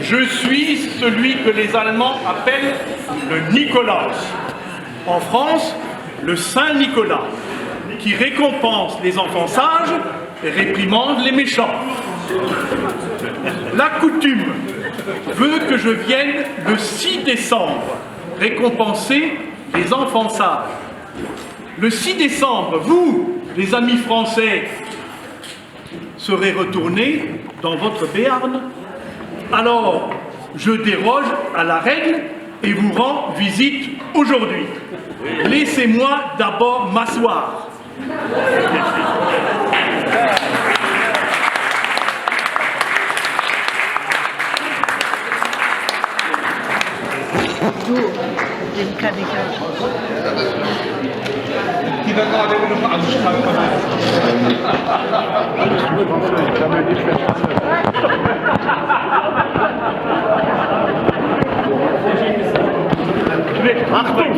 Je suis celui que les Allemands appellent le Nikolaus. En France, le Saint Nicolas, qui récompense les enfants sages et réprimande les méchants. La coutume veut que je vienne le 6 décembre récompenser les enfants sages. Le 6 décembre, vous, les amis français, serez retournés dans votre Béarn. Alors, je déroge à la règle et vous rends visite aujourd'hui. Laissez-moi d'abord m'asseoir. Achtung!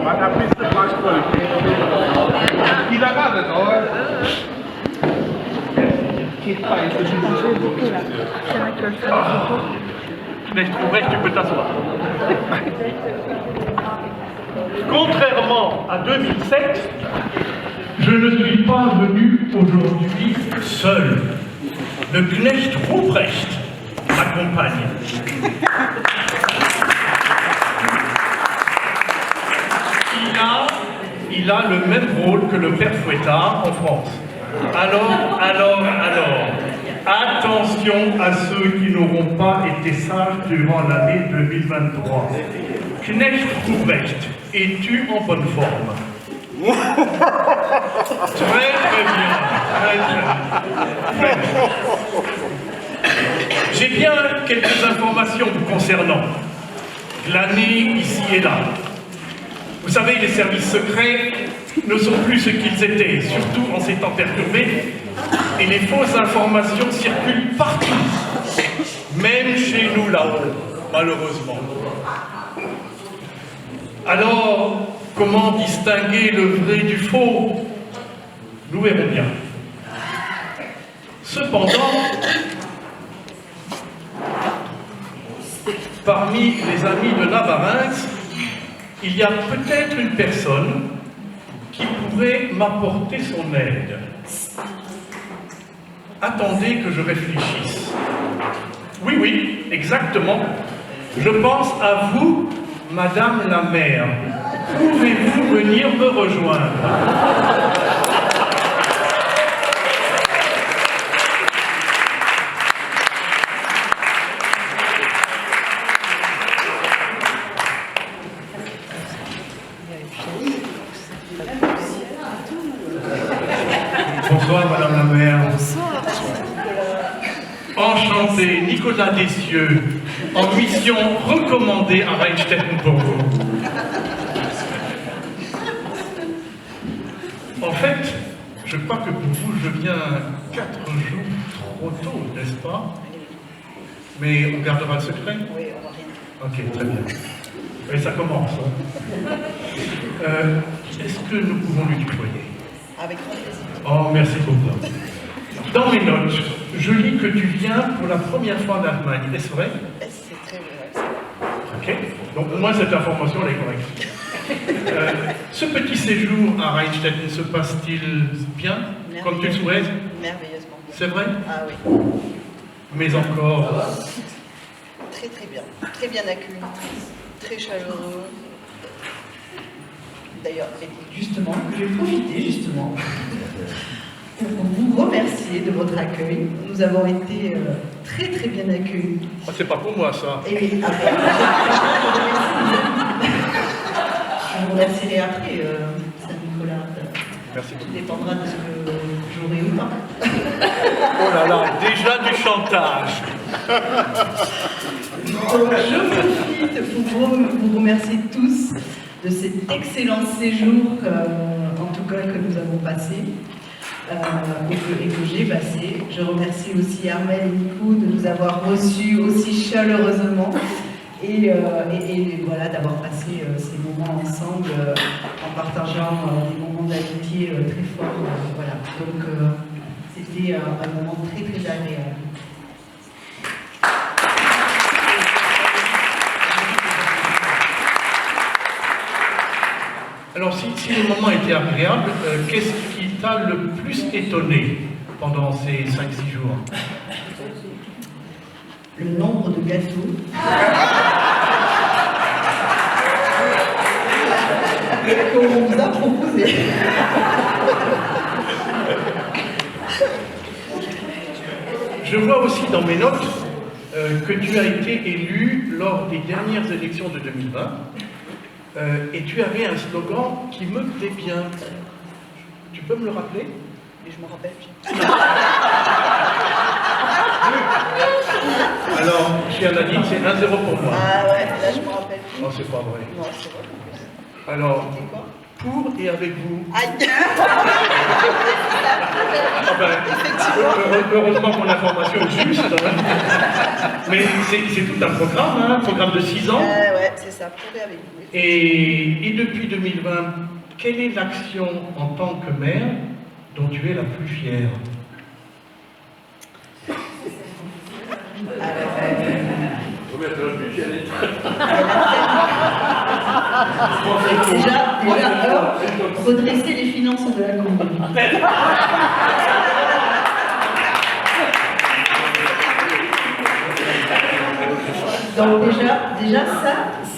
Man hat ein bisschen Fahrstuhl. Jeder wartet, oder? Knecht Ruprecht, tu peux t'asseoir. Contrairement à 2007, je ne suis pas venu aujourd'hui seul. Le Knecht Ruprecht m'accompagne. Il a le même rôle que le père Fouettard en France. Alors, attention à ceux qui n'auront pas été sages durant l'année 2023. Knecht Ruprecht, es-tu en bonne forme? Très bien, très bien. J'ai bien quelques informations vous concernant. L'année ici et là. Vous savez, les services secrets ne sont plus ce qu'ils étaient, surtout en ces temps perturbés, et les fausses informations circulent partout, même chez nous là-haut, malheureusement. Alors, comment distinguer le vrai du faux? Nous verrons bien. Cependant, parmi les amis de Navarins, il y a peut-être une personne qui pourrait m'apporter son aide. Attendez que je réfléchisse. Oui, exactement. Je pense à vous, Madame la maire. Pouvez-vous venir me rejoindre? Bonsoir, Madame la maire. Bonsoir. Enchanté, Nicolas Dessieux, en mission recommandée à Rheinstetten pour vous. En fait, je crois que pour vous, je viens 4 jours trop tôt, n'est-ce pas? Mais on gardera le secret? Oui, on va rien. Ok, très bien. Oui, ça commence. Est-ce que nous pouvons lui tutoyer? Avec grand plaisir. Oh, merci beaucoup. Dans mes notes, je lis que tu viens pour la première fois en Allemagne. Est-ce vrai? C'est très vrai. Ok. Donc, au moins, cette information, elle est correcte. Ce petit séjour à Rheinstetten se passe-t-il bien, comme tu le souhaites? Merveilleusement. C'est vrai? Ah oui. Mais encore... Très très bien. Très bien accueilli. Très chaleureux. D'ailleurs, justement, je vais profiter justement pour vous remercier de votre accueil. Nous avons été très très bien accueillis. Oh, c'est pas pour moi, ça. Et oui, après, je vous remercierai après, Saint-Nicolas. Merci Tout beaucoup. dépendra de ce que j'aurai ou pas. Oh là là, déjà du chantage. Donc, je profite pour vous remercier tous de cet excellent séjour, en tout cas que nous avons passé et que j'ai passé. Je remercie aussi Armel et Nico de nous avoir reçus aussi chaleureusement et voilà, d'avoir passé ces moments ensemble en partageant des moments d'amitié très forts. Voilà. Donc c'était un moment très très agréable. Alors, si le moment était agréable, qu'est-ce qui t'a le plus étonné pendant ces 5-6 jours? Le nombre de gâteaux. Qu'on vous a proposé. Je vois aussi dans mes notes que tu as été élu lors des dernières élections de 2020 et tu avais un slogan qui me plaît bien. Tu peux me le rappeler? Et je me rappelle. Alors, chère Nadine, c'est 1-0 pour moi. Ah ouais, là je me rappelle. Non, c'est pas vrai. Non, c'est vrai. Alors, C'était quoi? pour et avec vous. Aïe. Ah ben, heureusement que mon information est juste. Mais c'est tout un programme, hein, un programme de 6 ans. Ouais, c'est ça, pour et avec vous. Et depuis 2020, quelle est l'action en tant que maire dont tu es la plus fière? Déjà, redresser les finances de la commune. Donc déjà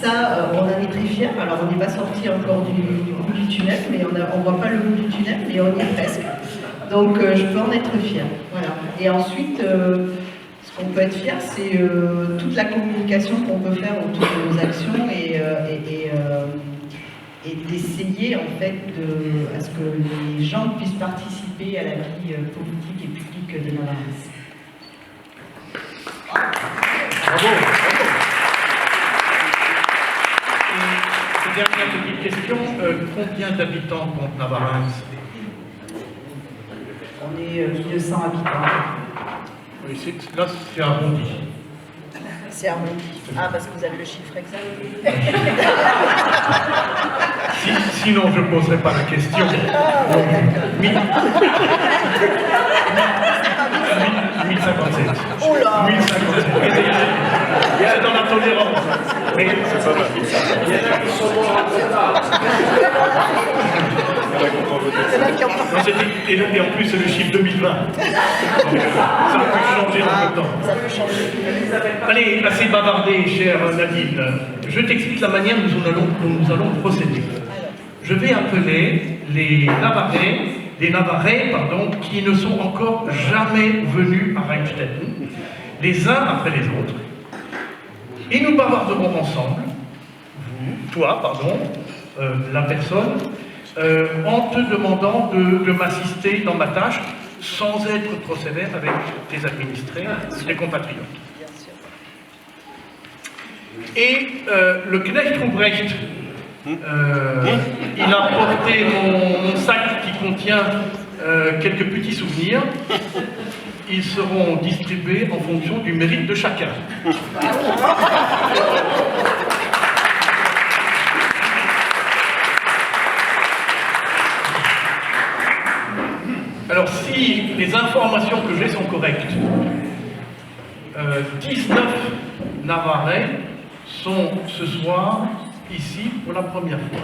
ça, on en est très fiers. Alors on n'est pas sorti encore du bout du tunnel, mais on voit pas le bout du tunnel, mais on y est presque. Donc je peux en être fière. Voilà. Et ensuite, ce qu'on peut être fier, c'est toute la communication qu'on peut faire autour de nos actions et d'essayer en fait à ce que les gens puissent participer à la vie politique et publique de Navarrais. Bravo, Et dernière petite question, combien d'habitants compte Navarrais? On est 1200 habitants. Oui, là, c'est arrondi. C'est arrondi. Ah, parce que vous avez le chiffre exact. Sinon, je ne poserai pas la question. Ah, ouais, d'accord. 1057. Oh là 1057. C'est dans la tolérance. Mais c'est pas mal. Il y en a qui sont morts en retard. Et en plus, c'est le chiffre 2020. Ça a pu changer en même temps. Ça peut changer. Allez, assez bavardé, chère Nadine. Je t'explique la manière dont nous allons procéder. Je vais appeler les Navarrais, qui ne sont encore jamais venus à Rheinstetten, les uns après les autres. Et nous bavarderons ensemble, la personne, en te demandant de m'assister dans ma tâche sans être trop sévère avec tes administrés, tes compatriotes. Et le Knecht Ruprecht, il a porté mon sac qui contient quelques petits souvenirs. Ils seront distribués en fonction du mérite de chacun. Alors, si les informations que j'ai sont correctes, 19 Navarrais sont ce soir ici pour la première fois.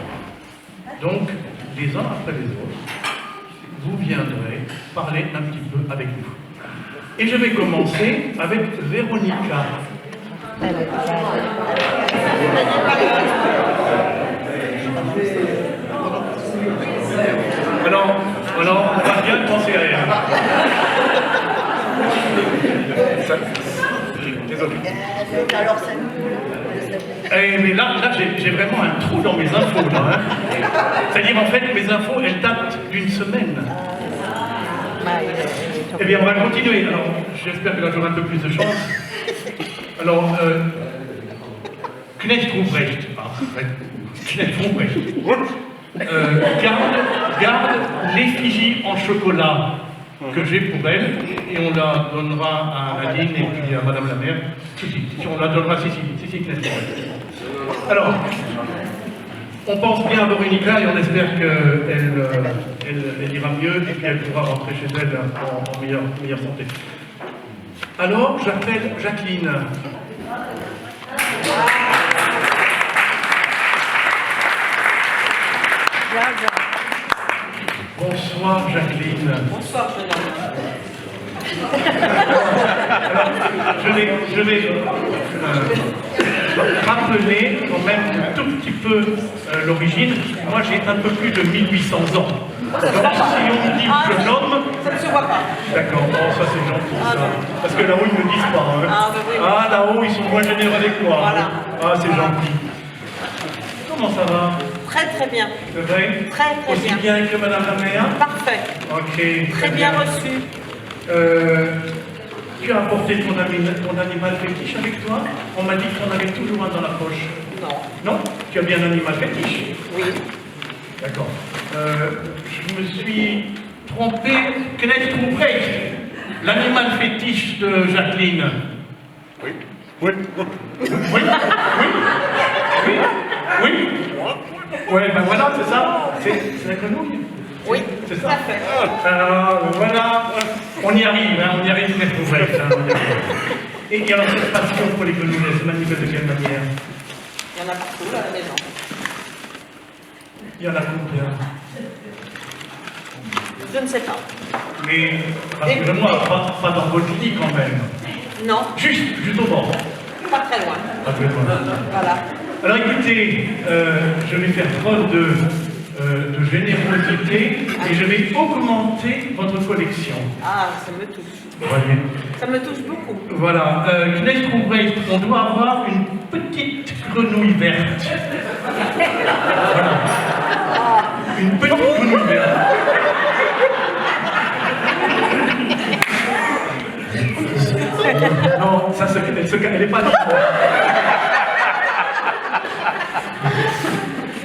Donc, les uns après les autres, vous viendrez parler un petit peu avec nous. Et je vais commencer avec Véronica. Alors, on va bien penser à elle. Désolé. Alors, ça mais là j'ai vraiment un trou dans mes infos, là. Hein. C'est-à-dire, en fait, mes infos, elles datent d'une semaine. Eh bien, on va continuer. Alors, j'espère que là, j'aurai un peu plus de chance. Alors, Knecht Ruprecht, garde l'effigie en chocolat que j'ai pour elle, et on la donnera à Nadine et puis à Madame la maire. On la donnera à Cécile Knecht. Alors, on pense bien à Véronica et on espère qu'elle ira mieux et qu'elle pourra rentrer chez elle en meilleure santé. Alors, j'appelle Jacqueline. Bonsoir Jacqueline. Bonsoir, jeune homme. Je vais rappeler quand même un tout petit peu l'origine. Moi j'ai un peu plus de 1800 ans. Donc si on dit jeune homme... Ça ne se voit pas. D'accord, oh, ça c'est gentil ça. Parce que là-haut ils ne me disent pas. Hein. Oui. Là-haut ils sont moins généreux avec moi. Voilà. Ah c'est gentil. Comment ça va? Très très bien. C'est vrai? Très Aussi bien. bien que Madame la maire? Parfait. Ok. Très bien reçu. Tu as apporté ton animal fétiche avec toi? On m'a dit que tu en avais toujours un dans la poche. Non. Non? Tu as bien un animal fétiche? Oui. D'accord. Je me suis trompé. Knecht Ruprecht, l'animal fétiche de Jacqueline. Oui. Oui. Oui. Oui. Oui. Oui. Ouais, ben voilà, c'est ça. C'est la grenouille. Oui, c'est tout ça. à fait. Alors, voilà, on y arrive, hein, on y arrive, Knecht Ruprecht. Et alors, cette passion pour les grenouilles, elle se manifeste de quelle manière? Il y en a partout à la maison. Il y en a combien? Je ne sais pas. Mais, rassurez-moi, pas dans votre lit quand même. Non, Juste au bord. pas très loin. Pas très loin. Voilà. Alors écoutez, je vais faire preuve de générosité et je vais augmenter votre collection. Ah, ça me touche. Vous voyez? Ça me touche beaucoup. Voilà, Knecht Ruprecht, on doit avoir une petite grenouille verte. Voilà. Une petite grenouille verte. Non, ça, elle n'est pas vivante.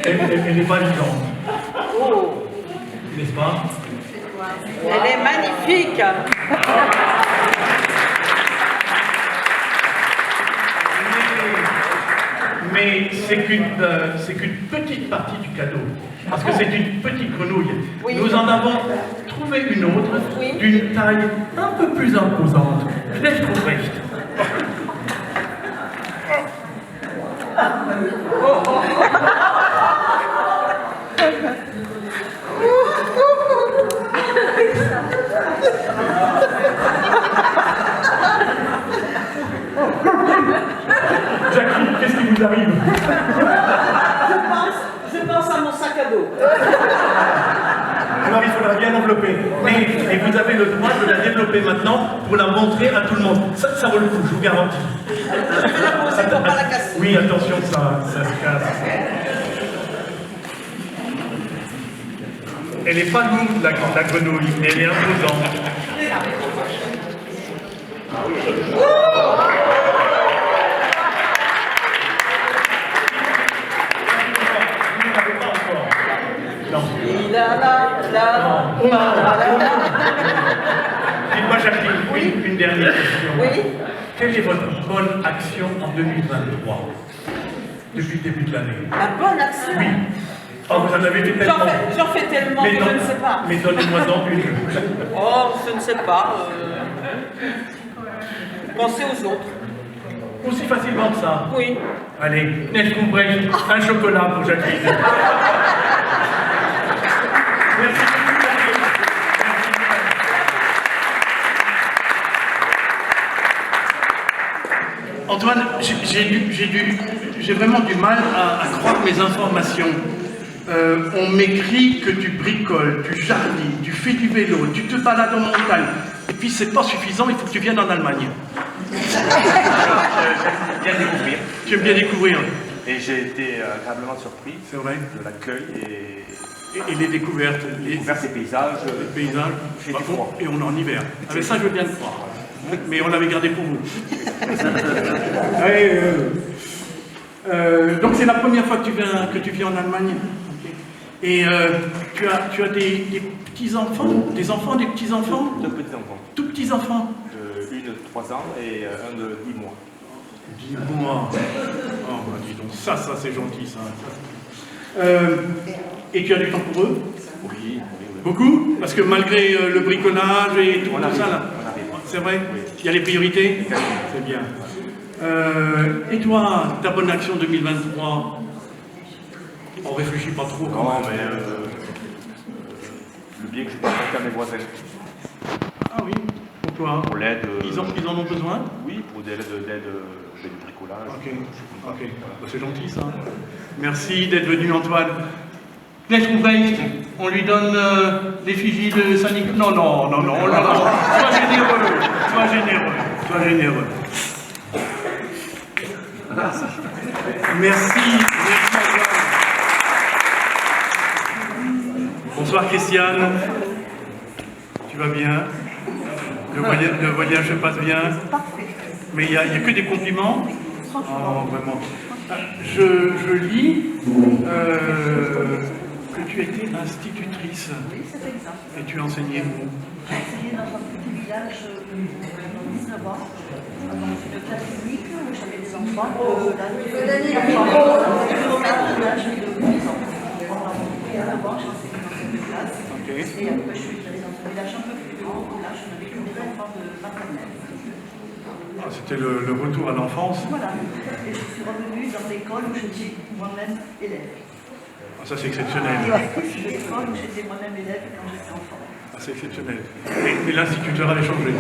Elle n'est pas vivante. Oh, N'est-ce pas? elle est magnifique. Mais c'est qu'une petite partie du cadeau. Parce que c'est une petite grenouille. Oui. Nous en avons trouvé une autre, Oui. d'une taille un peu plus imposante. Knecht Ruprecht. Jacqueline, qu'est-ce qui vous arrive? Je pense à mon sac à dos. Alors il faudra bien l'envelopper. Et vous avez le droit de la développer maintenant pour la montrer à tout le monde. Ça vaut le coup, je vous garantis. Je vais la poser pour pas la casser. Oui, attention, ça se casse. Elle n'est pas lourde, la grenouille, mais elle est imposante. Non. Dites-moi, Jacqueline, une dernière question. Oui. Quelle est votre bonne action en 2023? Depuis le début de l'année? La bonne action. Oui. Oh, vous en avez fait tellement. J'en fais tellement que je ne sais pas. Mais donnez-moi-en une. Oh, je ne sais pas. Pensez aux autres. Aussi facilement que ça. Oui. Allez, Knecht Ruprecht, un chocolat pour Jacqueline. Merci beaucoup. Antoine, j'ai vraiment du mal à croire mes informations. On m'écrit que tu bricoles, tu jardines, tu fais du vélo, tu te balades en montagne. Et puis c'est pas suffisant, il faut que tu viennes en Allemagne. J'aime bien découvrir. Tu aimes bien découvrir. Et j'ai été agréablement surpris C'est vrai. de l'accueil et Et les découvertes, découvert ces paysages. les paysages. J'ai du Par contre, froid. et on est en hiver. Avec ça, je veux bien le croire. Mais on l'avait gardé pour vous. Donc c'est la première fois que tu viens en Allemagne. Ok. Et tu as des petits-enfants, des petits-enfants? Deux petits-enfants, Tout petits-enfants? une de 3 ans et un de 10 mois. 10 mois. Oh, bah, dis donc, ça c'est gentil, ça. Et tu as du temps pour eux? Oui. Beaucoup? Parce que malgré le bricolage et tout, On tout arrive, ça là. on arrive. C'est vrai? Oui. Il y a les priorités? C'est bien. Et toi, ta bonne action 2023? On réfléchit pas trop quand Non, même. mais le bien que je peux apporter à mes voisins. Ah oui, pourquoi? Pour l'aide. Ils en ont besoin? Oui, pour des aides du bricolage. Ok, ok. Bah, c'est gentil ça. Merci d'être venu, Antoine. Knut Ruprecht, on lui donne l'effigie de Saint-Nicolas. Non, non, non, non, non, non. Sois généreux, sois généreux, sois généreux. Merci, merci Antoine. Bonsoir Christiane. Tu vas bien? Le voyage se passe bien? Mais il n'y a que des compliments? Oh, vraiment. Je lis que tu étais institutrice. Oui, c'est exact. Et tu enseignais où? J'ai enseigné dans un petit village dans 19 ans, dans une classe unique où j'avais des enfants de l'âge de 10 ans. Avant, j'ai enseigné dans cette classe. Okay. Et après, je suis allée dans un village un peu plus grand où là, je n'avais que des enfants de maternelle. Ah, c'était le retour à l'enfance. Voilà. Et je suis revenue dans l'école où j'étais moi-même élève. Ah, ça c'est exceptionnel. L'école où j'étais moi-même élève quand j'étais enfant. Ah, c'est exceptionnel. Mais l'instituteur avait changé.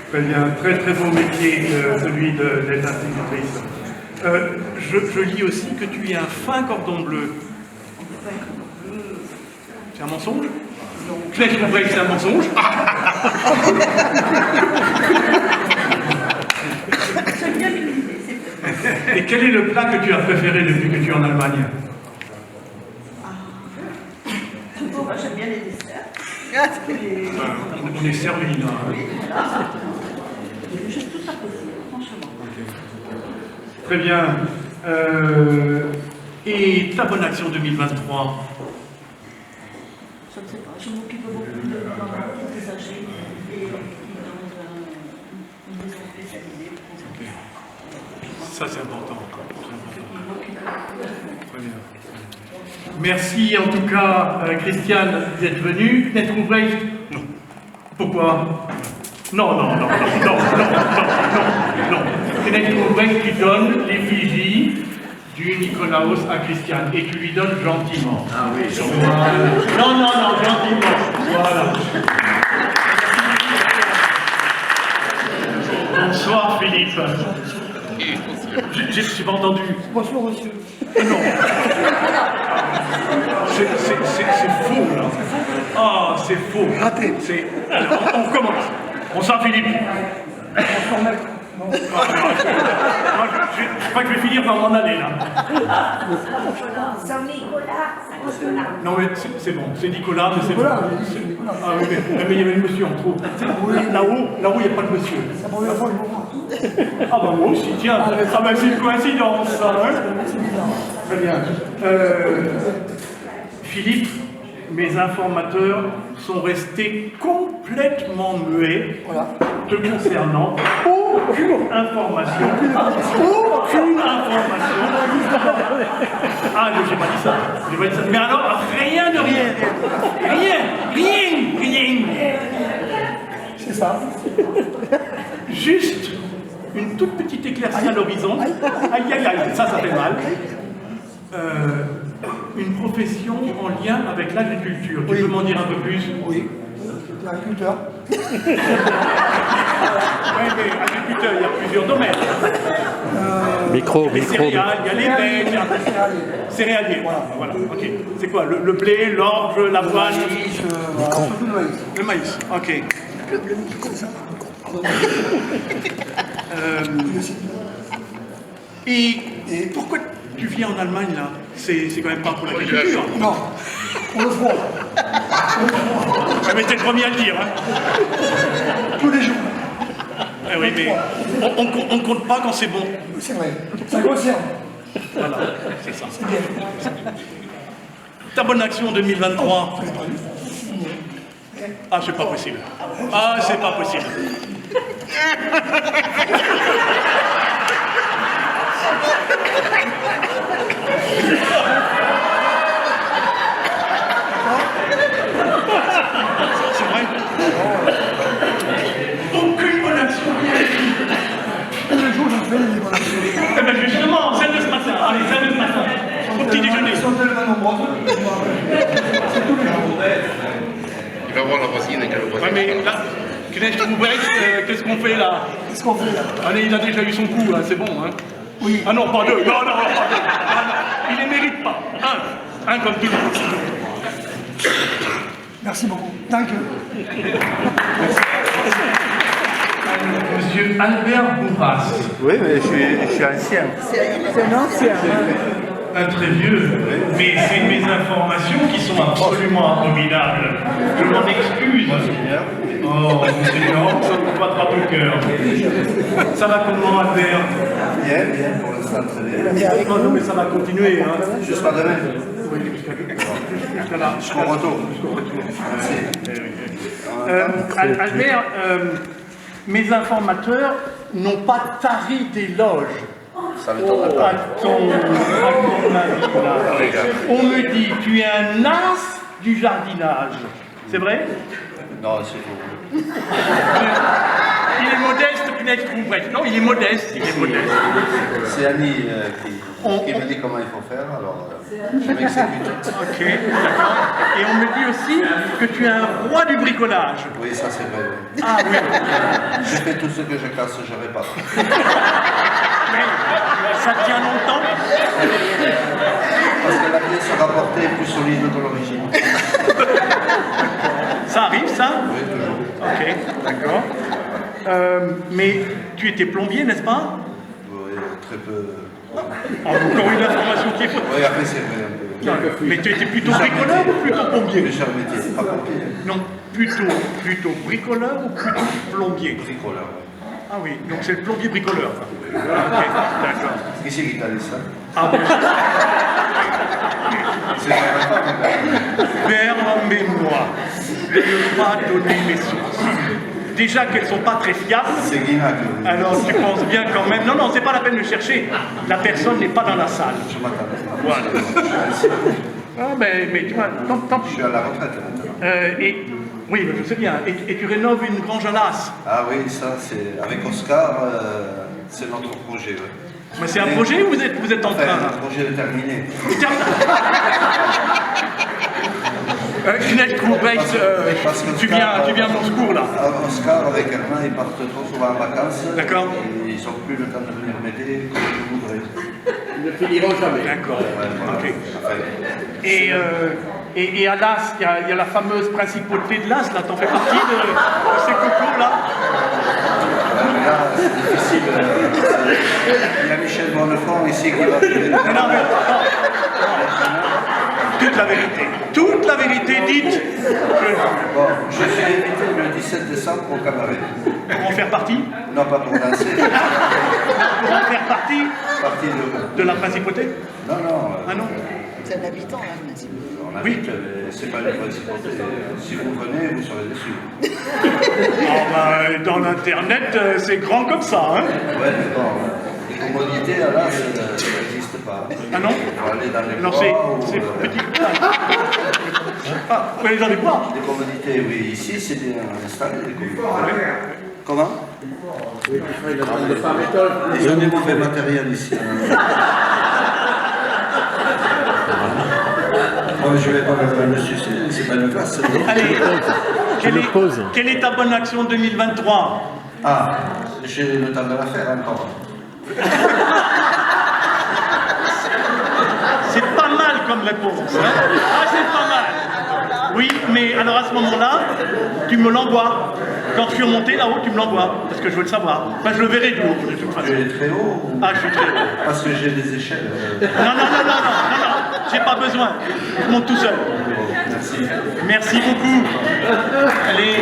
Très bien, très très beau métier, celui d'être institutrice. Je lis aussi que tu es un fin cordon bleu. C'est un mensonge? Knut Ruprecht, c'est un mensonge? J'aime bien l'idée, c'est vrai. Et quel est le plat que tu as préféré depuis que tu es en Allemagne? Toujours, j'aime bien les desserts. On est servi là. Hein. J'ai tout apprécié, franchement. Très bien. Et ta bonne action 2023? Je ne sais pas, je m'occupe beaucoup de mamans des âgés et qui dans une maison spécialisée. Okay. Ça c'est important. Très bien. Merci en tout cas, Christiane, d'être venue. Knut Ruprecht? Non. Pourquoi? Non, non, non, non, non, non, non, non. Knut Ruprecht qui donne l'effigie du Nikolaos à Christiane et tu lui donnes gentiment. Ah oui, Non, non, non, gentiment. Voilà. Bonsoir Philippe. J'ai pas entendu. Bonsoir, monsieur. Non. C'est faux là. Ah, c'est faux. Raté. Alors, on recommence. Bonsoir Philippe. Bonsoir, maître. Non. Moi, je crois que je vais finir par m'en aller là. Saint-Nicolas. Non mais c'est bon, c'est Nicolas, mais c'est bon. Voilà, Ah oui, mais il y avait le monsieur en trop. Là-haut, il n'y a pas de monsieur. C'est la première fois que je vous vois. Ah bah moi aussi, tiens. Ah bah c'est une coïncidence, ça, hein. Très bien. Philippe, mes informateurs sont restés complètement muets te concernant. Aucune information. Aucune information. Ah, j'ai pas dit ça. J'ai pas dit ça. Mais alors, rien de rien. Rien. C'est ça. Juste une toute petite éclaircie à l'horizon. Aïe, ça fait mal. Une profession en lien avec l'agriculture. Tu peux m'en dire un peu plus? Oui. J'étais agriculteur. Oui, mais agriculteur, il y a plusieurs domaines. Micro. Les céréales, il y a les beignes. Céréalier, voilà. Ok. C'est quoi? Le blé, l'orge, l'avoine? Surtout le maïs. Le maïs, ok. Le micro, comme ça. Et pourquoi tu viens en Allemagne là? C'est quand même pas pour l'agriculture. Non. Pour le froid. Mais t'es le premier à le dire. Hein. Tous les jours. Eh oui, mais on compte pas quand c'est bon. C'est vrai. Ça conserve. Voilà, c'est ça. C'est bien. Ta bonne action 2023? Ah, c'est pas possible. Ah, c'est pas possible. C'est vrai? Aucune bonne action. Tous les jours, j'en fais des bonnes actions. Eh bien justement, celle de ce matin. Allez, celle de ce matin. Au petit déjeuner. Ils sont tellement nombreux. voir la voisine et qu'elle le voit. Ouais, mais là, Knecht Ruprecht, qu'est-ce qu'on fait là? Qu'est-ce qu'on fait là? Allez, il a déjà eu son coup, hein, c'est bon. Hein. Oui. Ah non, pas deux. Non, pas deux. Ah, non, il les mérite pas. Un comme tout le monde. Merci beaucoup. Danke. Monsieur Albert Bourras. Oui, mais je suis ancien. C'est un ancien. Un très vieux, mais c'est mes informations qui sont absolument abominables. Je m'en excuse. Oh, Monseigneur, ça ne va pas au cœur. Ça va comment, Albert? Bien, pour l'instant, très bien. Non, mais ça va continuer. Hein. Jusqu'à demain. Oui, jusqu'à là. Jusqu'au retour. Merci. Albert, mes informateurs n'ont pas tari d'éloges. Ça m'étonne pas. À ton avis, là. On me dit, tu es un as du jardinage. C'est vrai? Non, c'est faux. Il est modeste, Knecht Ruprecht. Non, il est modeste, il est modeste. C'est Annie qui me dit comment il faut faire, alors je m'exécute. Ok, d'accord. Et on me dit aussi que tu es un roi du bricolage. Oui, ça c'est vrai. Oui. Ah oui. Je fais tout ce que je casse, je répare. Mais ça tient longtemps? Parce que la pièce rapportée est plus solide que l'origine. Ça arrive, ça? Oui, toujours. Ok, d'accord. Mais tu étais plombier, n'est-ce pas? Oui, très peu. Encore une information qui est fausse. Oui, après c'est vrai un peu. Non, mais tu étais plutôt bricoleur ou plutôt plombier? Déjà le métier, pas pompier. Non, plutôt bricoleur ou plutôt plombier? Bricoleur. Ah oui, donc c'est le plombier bricoleur. Ok, d'accord. Qui c'est qui t'a dit ça? Ah bon. C'est pas ma femme. Permets-moi de ne pas donner mes sources. Déjà qu'elles ne sont pas très fiables. C'est Guinac. Alors tu penses bien quand même. Non, c'est pas la peine de chercher. La personne n'est pas dans la salle. Je m'attends. Voilà. Ah, mais tu vois, tant Je pis. suis à la retraite maintenant. Oui, je sais bien. Et tu rénoves une grange à l'as. Ah oui, ça c'est. Avec Oscar, c'est notre projet. Ouais. Mais c'est un projet ou vous êtes en Enfin, train? un projet déterminé. Knecht Ruprecht, tu viens à mon secours là. Oscar avec Herman, ils partent trop souvent en vacances. D'accord. Et ils n'ont plus le temps de venir m'aider comme je voudrais. Ils ne finiront jamais. D'accord. Ouais, voilà. Ok. Enfin, Et à l'As, il y a la fameuse principauté de l'As, là, t'en fais partie de ces coucous là? là, c'est difficile. Il y a Michel Bonnefond ici qui va trouver. Non, mais toute la vérité dite. Bon, je suis invité le 17 décembre au cabaret. Pour en faire partie? Non, pas pour danser. Pour en faire partie De la principauté? Non, non. Ah non? C'est un habitant, hein, merci. On habite, c'est pas une principauté. Si vous venez, vous serez déçus. Dans l'internet, c'est grand comme ça, hein? Ouais, mais bon, les commodités, là, ça n'existe pas. Ah non? Il faut aller dans les Non, bois. c'est petit. Ah, vous allez dans les bois? Les commodités, oui. Ici, c'est bien installé, les commodités. Comment? Ils ont des mauvais matériels ici. Bon, je vais pas mettre dessus, c'est pas une classe. Allez, quelle est ta bonne action 2023? Ah, j'ai le temps de la faire encore. C'est pas mal comme réponse. Hein? Ah, c'est pas mal. Oui, mais alors à ce moment-là, tu me l'envoies. Quand je suis remonté là-haut, tu me l'envoies. Parce que je veux le savoir. Enfin, je le verrai du haut, de toute façon. Tu es très haut ou... Ah, je suis très haut. Parce que j'ai des échelles. Non, j'ai pas besoin. Je monte tout seul. Merci. Merci beaucoup. Allez.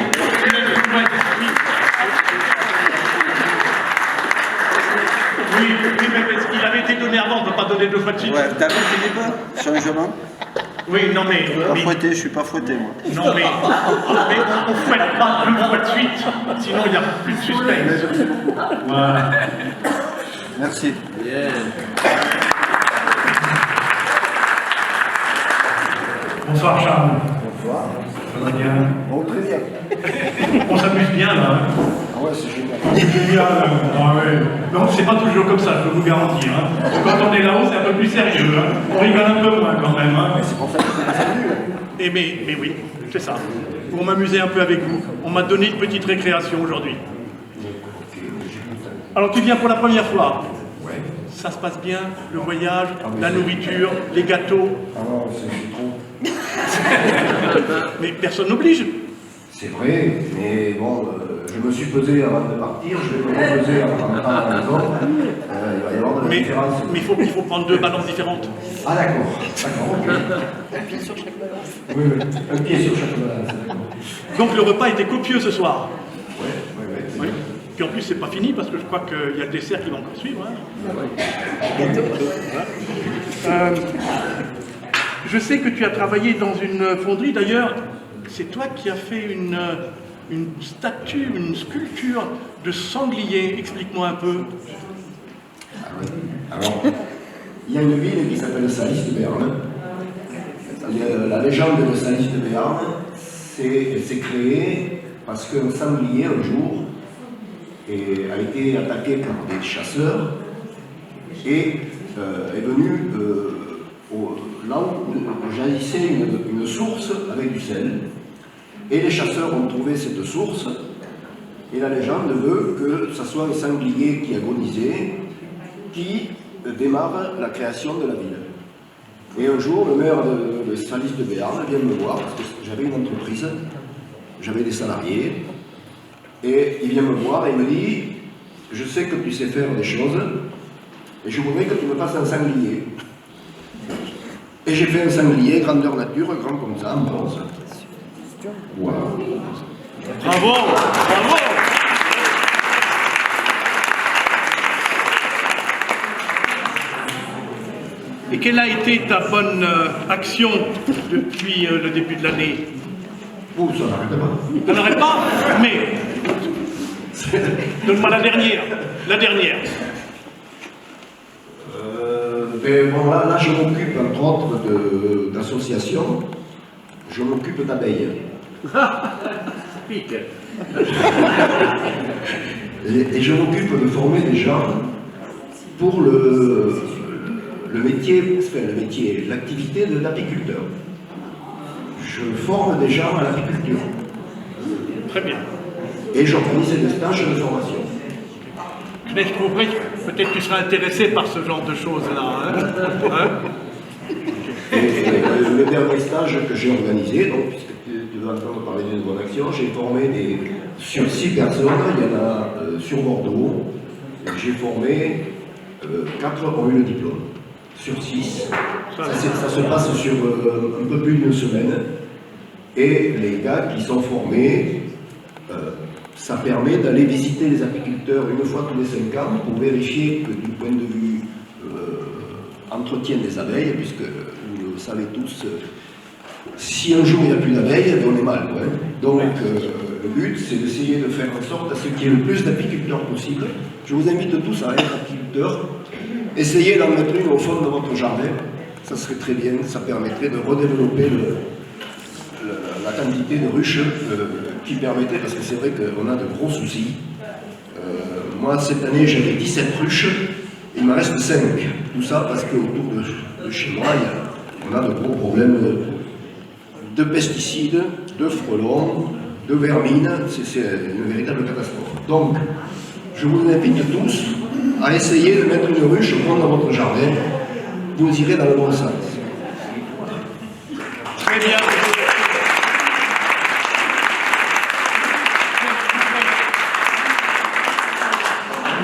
Oui, mais il avait été donné avant, on ne peut pas donner deux fois de suite. Ouais, t'as vu Philippe? Changement? Oui, non mais... Fouetté, je suis pas fouetté moi. Non mais on ne fouette pas deux fois de suite, sinon il n'y a plus de suspense. Voilà. Merci. Bonsoir Charles. Bonsoir. Ça va bien? Bon, très bien. On s'amuse bien là. Ah ouais, c'est génial. C'est génial. Ah ouais. Non, c'est pas toujours comme ça, je peux vous garantir. Hein. Quand on est là-haut, c'est un peu plus sérieux. Hein. On rigole un peu moins quand même. Hein. C'est pour ça que c'est venu. Mais oui, c'est ça. pour m'amuser un peu avec vous. On m'a donné une petite récréation aujourd'hui. Alors tu viens pour la première fois. Ça se passe bien, le voyage, la nourriture, les gâteaux. Ah non, c'est trop. Mais personne n'oblige. C'est vrai, mais bon, je me suis pesé avant de partir, je vais me repeser en rentrant à la maison. Il va y avoir de la différence. Mais il faut prendre 2 balances différentes. Ah d'accord, ok. Un pied sur chaque balance. Oui, un pied sur chaque balance, d'accord. Donc le repas était copieux ce soir. Oui. Oui. Puis en plus, c'est pas fini parce que je crois qu'il y a le dessert qui va encore suivre. Hein. Je sais que tu as travaillé dans une fonderie. D'ailleurs, c'est toi qui as fait une statue, une sculpture de sanglier. Explique-moi un peu. Ah oui. Alors, il y a une ville qui s'appelle Salis de Béarn. La légende de Salis de Béarn, elle s'est créée parce qu'un sanglier, un jour, a été attaqué par des chasseurs et est venu là où jaillissait une source avec du sel. Et les chasseurs ont trouvé cette source et la légende veut que ce soit un sanglier qui agonisait qui démarre la création de la ville. Et un jour, le maire de Salis de Béarn vient me voir parce que j'avais une entreprise, j'avais des salariés. Et il vient me voir et me dit « Je sais que tu sais faire des choses et je voudrais que tu me fasses un sanglier. » Et j'ai fait un sanglier, grandeur nature, grand comme ça, en bronze. Voilà. Bravo, bravo. Et quelle a été ta bonne action depuis le début de l'année? Oh, ça n'arrête pas. Ça n'arrête pas, mais donne-moi la dernière. La dernière. Ben bon, là, je m'occupe, entre autres, d'associations. Je m'occupe d'abeilles. Pique. Et je m'occupe de former des gens pour l'activité de l'apiculteur. Je forme des gens à l'apiculture. Très bien. Et j'organise des stages de formation. Mais je trouverais que peut-être tu seras intéressé par ce genre de choses-là. Hein? Et le dernier stage que j'ai organisé, donc, puisque tu vas entendre parler d'une bonne action, j'ai formé sur 6 personnes, il y en a sur Bordeaux. J'ai formé 4 ont eu le diplôme. Sur 6. Ça se passe sur un peu plus d'une semaine. Et les gars qui sont formés, ça permet d'aller visiter les apiculteurs une fois tous les 5 ans pour vérifier que du point de vue entretien des abeilles, puisque vous le savez tous, si un jour il n'y a plus d'abeilles, on est mal. Ouais. Donc le but c'est d'essayer de faire en sorte à ce qu'il y ait le plus d'apiculteurs possible. Je vous invite tous à être apiculteurs. Essayez d'en mettre une au fond de votre jardin, ça serait très bien, ça permettrait de redévelopper la quantité de ruches qui permettrait, parce que c'est vrai qu'on a de gros soucis. Moi, cette année, j'avais 17 ruches, il me reste 5. Tout ça parce qu'autour de chez moi, on a de gros problèmes de pesticides, de frelons, de vermines, c'est une véritable catastrophe. Donc, je vous invite tous à essayer de mettre une ruche au fond dans votre jardin, vous irez dans le bon sens. Très bien.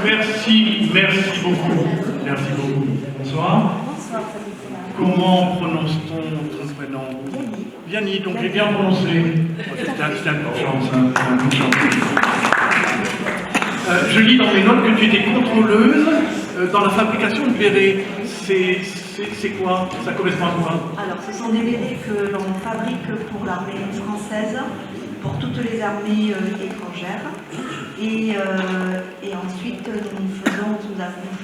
Merci beaucoup. Merci beaucoup. Bonsoir. Bonsoir. Comment prononce-t-on ton prénom? Vianney, donc j'ai bien prononcé. C'est un coup de chance. Je lis dans mes notes que tu étais contrôleuse dans la fabrication de bérets. C'est quoi? Ça correspond à quoi? Alors, ce sont des bérets que l'on fabrique pour l'armée française, pour toutes les armées étrangères. Et ensuite, nous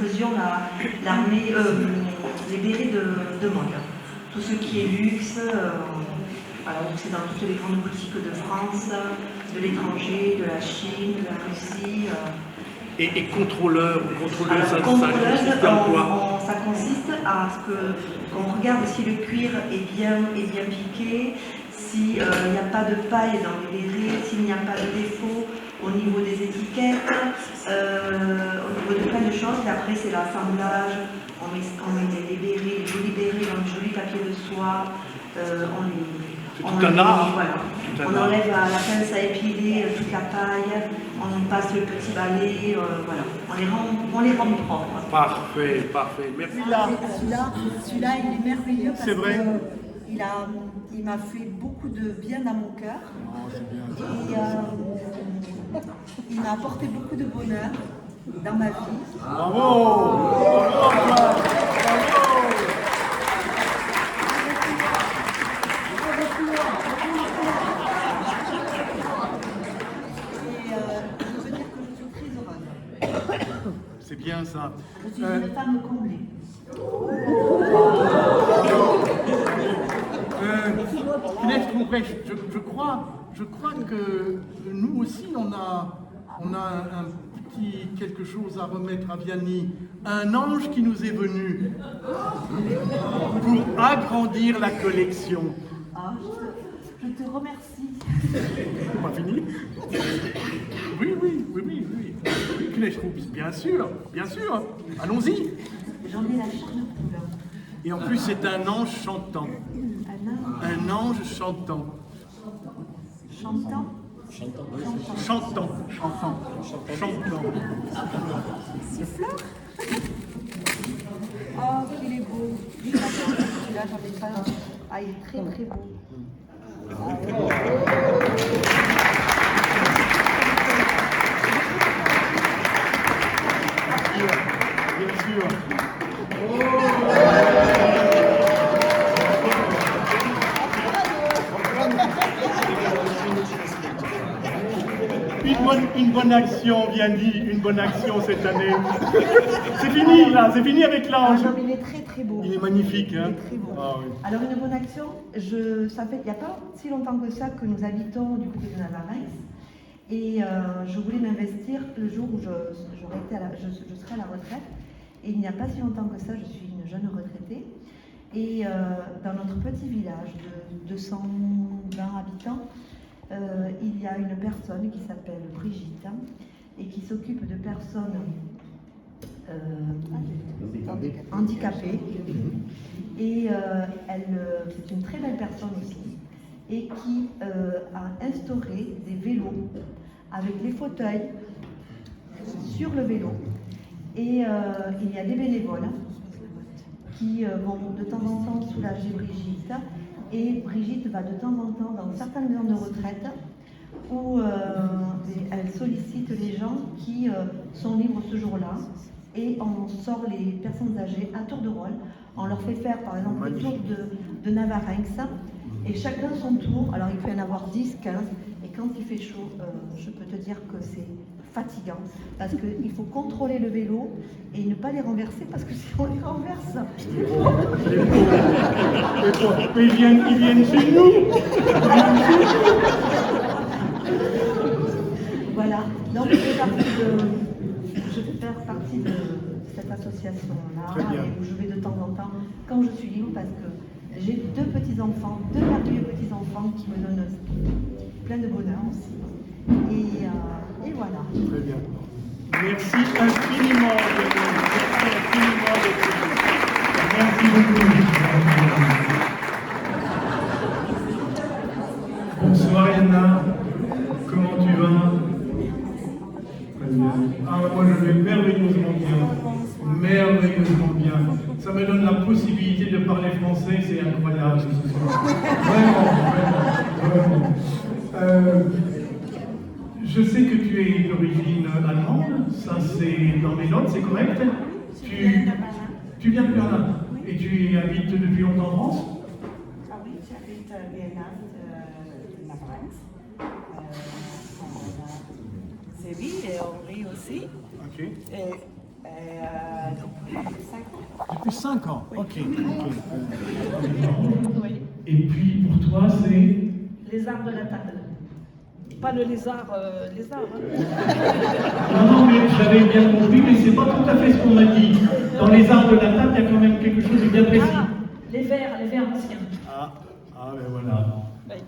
faisions l'armée, les bérets de mode. Tout ce qui est luxe, c'est dans toutes les grandes boutiques de France, de l'étranger, de la Chine, de la Russie. Et contrôleur ou contrôleuse, ça consiste en quoi? Ça consiste à ce qu'on regarde si le cuir est bien piqué, s'il n'y a pas de paille dans les bérets, s'il n'y a pas de défaut au niveau des étiquettes, au niveau de plein de choses. Et après, c'est l'assemblage. On met les bérets, les jolis bérets dans le joli papier de soie. C'est tout un art. Voilà. On enlève à la pince à épiler toute la paille, on passe le petit balai, voilà. On les rend propres. Parfait, parfait. Merci. Celui-là, il est merveilleux parce C'est vrai. il m'a fait beaucoup de bien dans mon cœur. Et il m'a apporté beaucoup de bonheur dans ma vie. Bravo! Bravo! Je veux dire que je suis très heureuse. C'est bien ça. Je suis une femme comblée. Je crois que nous aussi, on a un petit quelque chose à remettre à Vianney. Un ange qui nous est venu pour agrandir la collection. Ah, je te remercie. Pas fini? Oui. Knechtroups, bien sûr. Allons-y. J'en ai la chair de poule. Et en plus, c'est un ange chantant. Un ange chantant. Chantant. Chantant. Siffleur. Oh, qu'il est beau. Celui-là, j'en ai pas un. Ah, il est très très beau. Bien sûr. Une bonne action, Vianney, une bonne action cette année. C'est fini là, c'est fini avec l'ange. Ah, non, mais il est très très beau. Il est magnifique, hein. Il est très beau. Ah, oui. Alors une bonne action, ça fait il n'y a pas si longtemps que ça que nous habitons du côté de Navarrais. Et je voulais m'investir le jour où je serai à la retraite. Et il n'y a pas si longtemps que ça, je suis une jeune retraitée. Et dans notre petit village de 220 habitants, il y a une personne qui s'appelle Brigitte et qui s'occupe de personnes handicapées. Et c'est une très belle personne aussi. Et qui a instauré des vélos avec les fauteuils sur le vélo. Et il y a des bénévoles qui vont de temps en temps soulager Brigitte. Et Brigitte va de temps en temps dans certaines maisons de retraite où elle sollicite les gens qui sont libres ce jour-là. Et on sort les personnes âgées à tour de rôle. On leur fait faire par exemple le tour de Navarrais. Et chacun son tour. Alors il peut y en avoir 10, 15. Et quand il fait chaud, je peux te dire que c'est fatigant. Parce qu'il faut contrôler le vélo et ne pas les renverser. Parce que si on les renverse... Mais ils viennent chez nous. Voilà. Donc je fais partie de cette association-là. Où je vais de temps en temps, quand je suis libre, parce que j'ai deux petits-enfants, deux merveilleux petits-enfants qui me donnent plein de bonheur aussi. Et voilà. Très bien. Merci infiniment. Merci beaucoup. Bonsoir Yana. Comment tu vas? Très bien. Ah, moi je vais merveilleusement bien. Merveilleusement bien. Ça me donne la possibilité de parler français, c'est incroyable ce soir. Vraiment. Je sais que tu es d'origine allemande, ça c'est dans mes notes, c'est correct? Tu viens de Berlin et tu habites depuis longtemps en France? Ah oui, j'habite à Berlin, Séville et Henri aussi. Ok. Depuis 5 ans. Depuis 5 ans, ok. Oui. Et puis pour toi c'est? Les arts de la table. Pas le lézard, lézard. Non, mais j'avais bien compris, mais c'est pas tout à fait ce qu'on m'a dit. Dans les arts de la table, il y a quand même quelque chose de bien précis. Ah, les vers anciens. Ah, ben voilà.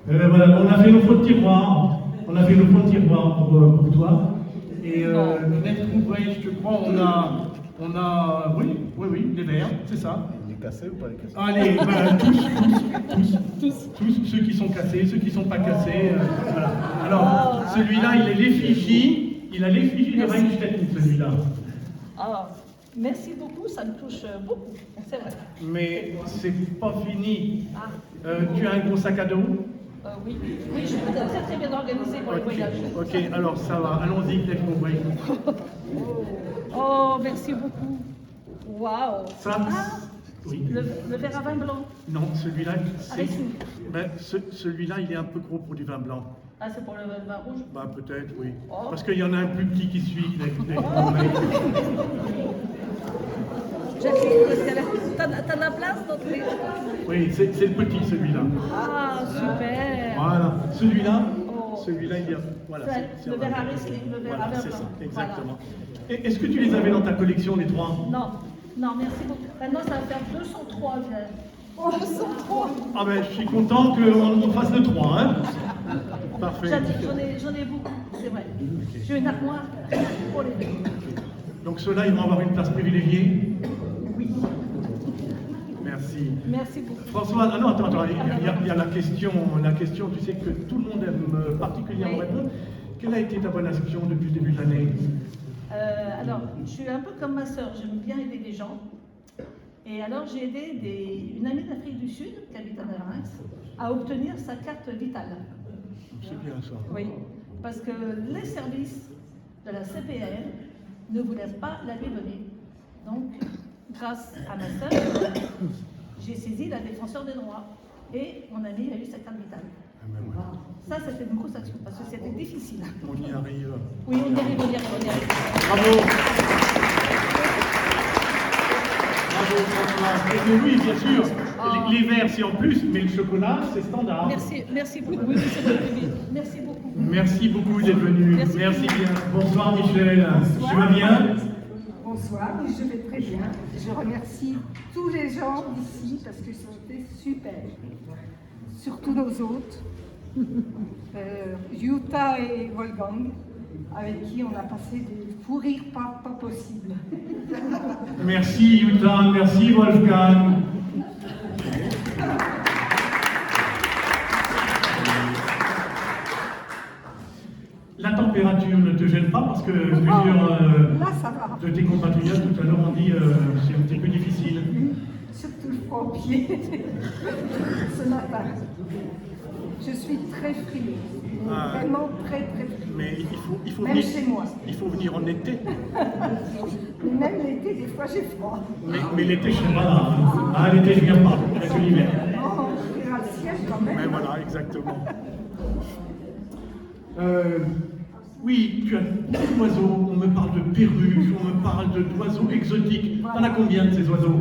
Voilà, on a fait nos fonds de tiroir. On a fait nos fonds de tiroir pour toi. Et Net Ouvrage, je crois, on a, oui, les verres, c'est ça. Les cassés ou pas les cassés? Allez, tous, ceux qui sont cassés, ceux qui ne sont pas cassés. Voilà. Alors, celui-là, il est l'effigie, il a l'effigie de Reinstein, celui-là. Ah, merci beaucoup, ça me touche beaucoup, c'est vrai. Mais c'est pas fini. Tu as un gros sac à dos? Oui, je peux être très très bien organisée pour le voyage. Ok, alors ça va, allons-y, Net Ouvrage. Oh, merci beaucoup. Waouh. Ça, oui. Le verre à vin blanc. Non, celui-là, Avec celui-là, il est un peu gros pour du vin blanc. Ah, c'est pour le vin rouge? Bah peut-être, oui. Oh. Parce qu'il y en a un plus petit qui suit. T'as la place dans tous les... Oui, c'est le petit, celui-là. Ah, super. Voilà, celui-là, il y a... Voilà, le verre à Riesling, le verre à vin blanc. C'est ça, exactement. Voilà. Est-ce que tu les avais dans ta collection, les trois? Non, merci beaucoup. Maintenant, ça va faire 203 verres. Oh, 203. Ah ben, je suis content qu'on fasse le 3, hein. Parfait. J'en ai beaucoup, c'est vrai. J'ai une armoire pour les verres. Donc ceux-là, ils vont avoir une place privilégiée? Oui. Merci. Merci beaucoup. François, attends, il y a la question, tu sais que tout le monde aime particulièrement répondre. Quelle a été ta bonne action depuis le début de l'année? Alors, je suis un peu comme ma sœur, j'aime bien aider les gens. Et alors, j'ai aidé une amie d'Afrique du Sud, qui habite à Reims, à obtenir sa carte vitale. C'est bien ça. Oui, parce que les services de la CPN ne voulaient pas la lui donner. Donc, grâce à ma sœur, j'ai saisi la défenseur des droits et mon ami a eu sa carte vitale. Ça, c'était une grosse action parce que c'était difficile. On y arrive. Oui, on y arrive. Bravo. Bravo, François. Oui, bien sûr. Les verres, c'est en plus, mais le chocolat, c'est standard. Merci beaucoup. Oui, merci beaucoup. Merci beaucoup d'être venu. Merci bien. Bonsoir, Michel. Bonsoir. Tu vas bien? Bonsoir, oui, je vais très bien. Je remercie tous les gens ici parce qu'ils ont été super. Surtout nos hôtes, Jutta et Wolfgang, avec qui on a passé des fous rires pas possibles. Merci Jutta, merci Wolfgang. La température ne te gêne pas parce que plusieurs de tes compatriotes tout à l'heure ont dit c'est un petit peu difficile. Surtout le froid aux pieds ce matin. Je suis très frileuse, vraiment très frileuse. Mais il faut même venir, chez moi. Il faut venir en été. Même l'été, des fois j'ai froid. Mais l'été, je ne suis pas là. Ah, l'été, je ne viens pas. Il n'y a que l'hiver. Oh, on verra le ciel quand même. Mais voilà, exactement. Oui, tu as beaucoup d'oiseaux. On me parle de perruches, on me parle d'oiseaux exotiques. Voilà. T'en as combien de ces oiseaux?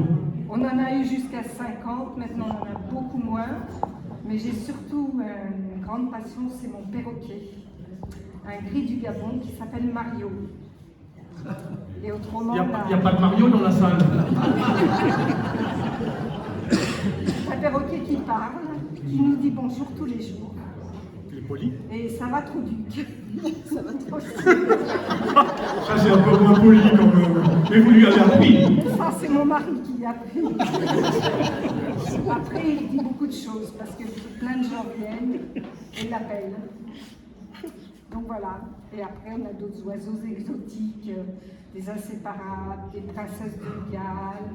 On en a eu jusqu'à 50, maintenant on en a beaucoup moins. Mais j'ai surtout une grande passion, c'est mon perroquet. Un gris du Gabon qui s'appelle Mario. Et autrement... Il n'y a pas de Mario dans la salle. Un perroquet qui parle, qui nous dit bonjour tous les jours. Il est poli. Et ça va trop duc. Ça va trop Ça c'est un peu moins poli quand même. Mais vous lui avez appris. Ça c'est mon mari qui l'a appris. Après il dit beaucoup de choses parce que plein de gens viennent et l'appellent. Donc voilà. Et après on a d'autres oiseaux exotiques, des inséparables, des princesses de Galles,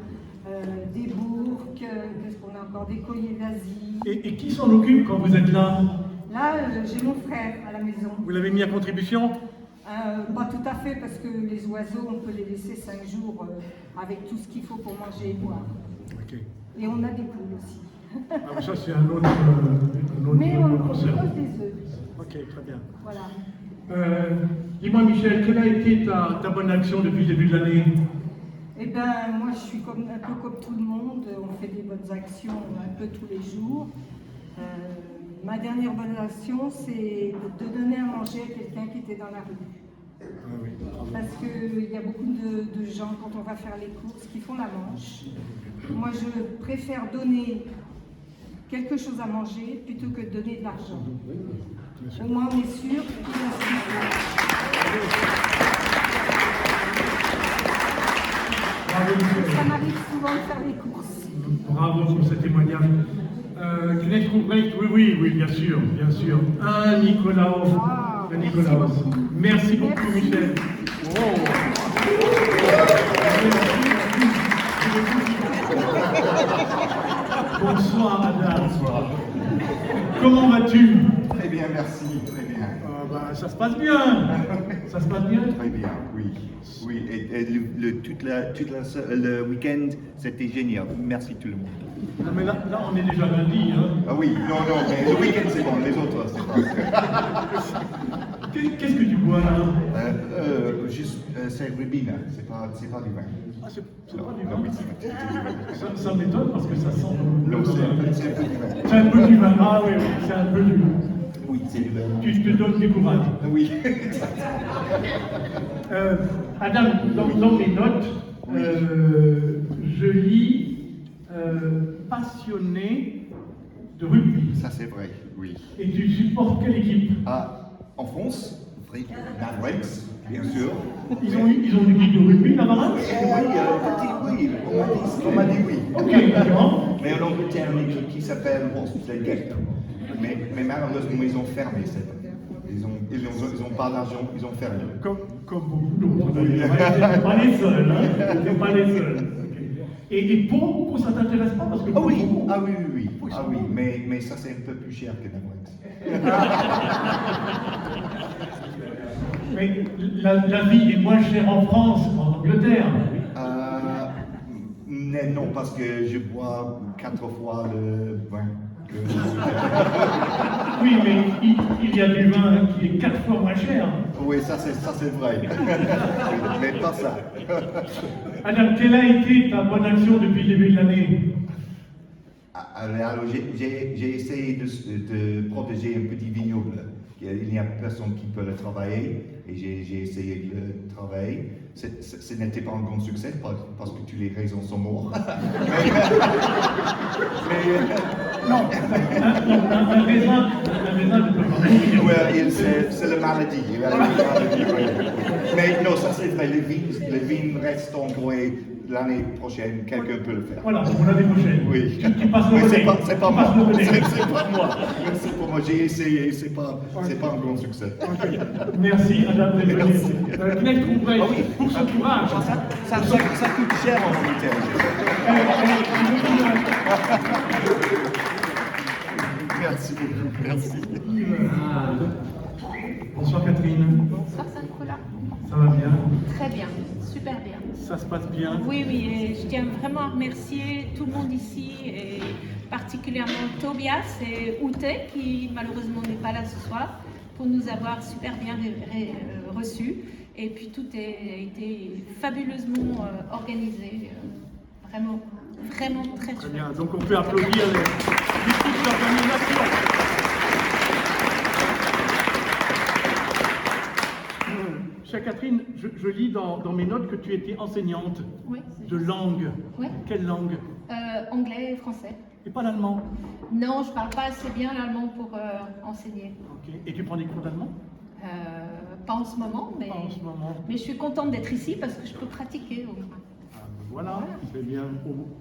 des bourques, qu'est-ce qu'on a encore, des colliers d'Asie. Et qui s'en occupe quand vous êtes là? Là, j'ai mon frère à la maison. Vous l'avez mis à contribution? Pas tout à fait, parce que les oiseaux, on peut les laisser 5 jours avec tout ce qu'il faut pour manger et boire. Okay. Et on a des poules aussi. Ah, ça, c'est un autre Mais on concert. pose des œufs. Ok, très bien. Voilà. Dis-moi, Michel, quelle a été ta bonne action depuis le début de l'année? Eh bien, moi, je suis un peu comme tout le monde. On fait des bonnes actions un peu tous les jours. Ma dernière bonne action, c'est de donner à manger à quelqu'un qui était dans la rue. Ah oui. Parce qu'il y a beaucoup de gens, quand on va faire les courses, qui font la manche. Moi, je préfère donner quelque chose à manger plutôt que de donner de l'argent. Au moins on est sûr qu'il y a ça m'arrive souvent de faire les courses. Bravo pour ce témoignage. Knecht Ruprecht, oui, bien sûr. Un Nicolas. Merci beaucoup, Michel. Bonsoir, Adam. Comment vas-tu? Très bien, merci, très bien. Ça se passe bien. Ça se passe bien? Très bien, oui. Oui, et le week-end, c'était génial. Merci tout le monde. Non, mais là, on est déjà lundi. Hein. Ah oui, non, mais le week-end c'est bon, les autres c'est pas. Qu'est-ce que tu bois là? C'est Ribena, c'est pas du vin. Ah, c'est pas du vin? Non, oui, c'est du vin. Ça m'étonne parce que ça sent. Non, c'est un peu du vin. C'est un peu du vin, ah oui, c'est un peu du vin. Oui, c'est du vin. Tu te donnes du courage. Oui. Adam, dans mes notes, je lis passionné de rugby. Ça c'est vrai, oui. Et tu supportes quelle équipe? En France, Mavericks, bien sûr. Ils ont une équipe de rugby, la Mavericks? Oui, on m'a dit oui. Ok, d'accord. Mais en Angleterre, une équipe qui s'appelle Oxford Gate. Mais malheureusement, ils ont fermé cette. Ils ont pas d'argent, ils ont fermé. Comme beaucoup d'autres. T'es pas les seuls, hein. T'es pas les seuls. Et pour ça t'intéresse pas parce que oui, mais ça c'est un peu plus cher que Mavericks. Mais la vie est moins chère en France qu'en Angleterre. Non, parce que je bois 4 fois le vin. Oui, mais il y a du vin qui est 4 fois moins cher. Oui, ça c'est vrai. Mais pas ça. Adam, quelle a été ta bonne action depuis le début de l'année? Alors, j'ai essayé de protéger un petit vignoble. Il n'y a personne qui peut le travailler et j'ai essayé de le travailler. Ce n'était pas un grand succès parce que tous les raisins sont morts. Non, un raisin ne peut pas mourir. Oui, c'est la maladie. Mais non, ça c'est vrai, le vin reste encore et l'année prochaine, quelqu'un peut le faire. Voilà, pour l'année prochaine. Oui. Tu passes le relais. C'est pas moi. C'est pas moi. C'est pour moi, j'ai essayé, c'est pas un grand succès. Okay. Merci, Adam, d'être venu. Knecht Ruprecht, pour son courage. Ça coûte cher en Angleterre. Merci beaucoup, merci. Bonsoir Catherine. Bonsoir Saint-Nicolas. Ça va bien? Très bien, super bien. Ça se passe bien? Oui, et je tiens vraiment à remercier tout le monde ici, et particulièrement Tobias et Ute, qui malheureusement n'est pas là ce soir, pour nous avoir super bien reçus. Et puis tout a été fabuleusement organisé, vraiment très Très bien, donc on peut applaudir l'équipe d'organisation. Chère Catherine, je lis dans mes notes que tu étais enseignante de langue. Oui. Quelle langue? Anglais et français. Et pas l'allemand? Non, je parle pas assez bien l'allemand pour enseigner. Ok. Et tu prends des cours d'allemand? Pas en ce moment, mais, mais je suis contente d'être ici parce que je peux pratiquer au moins. Voilà, c'est bien,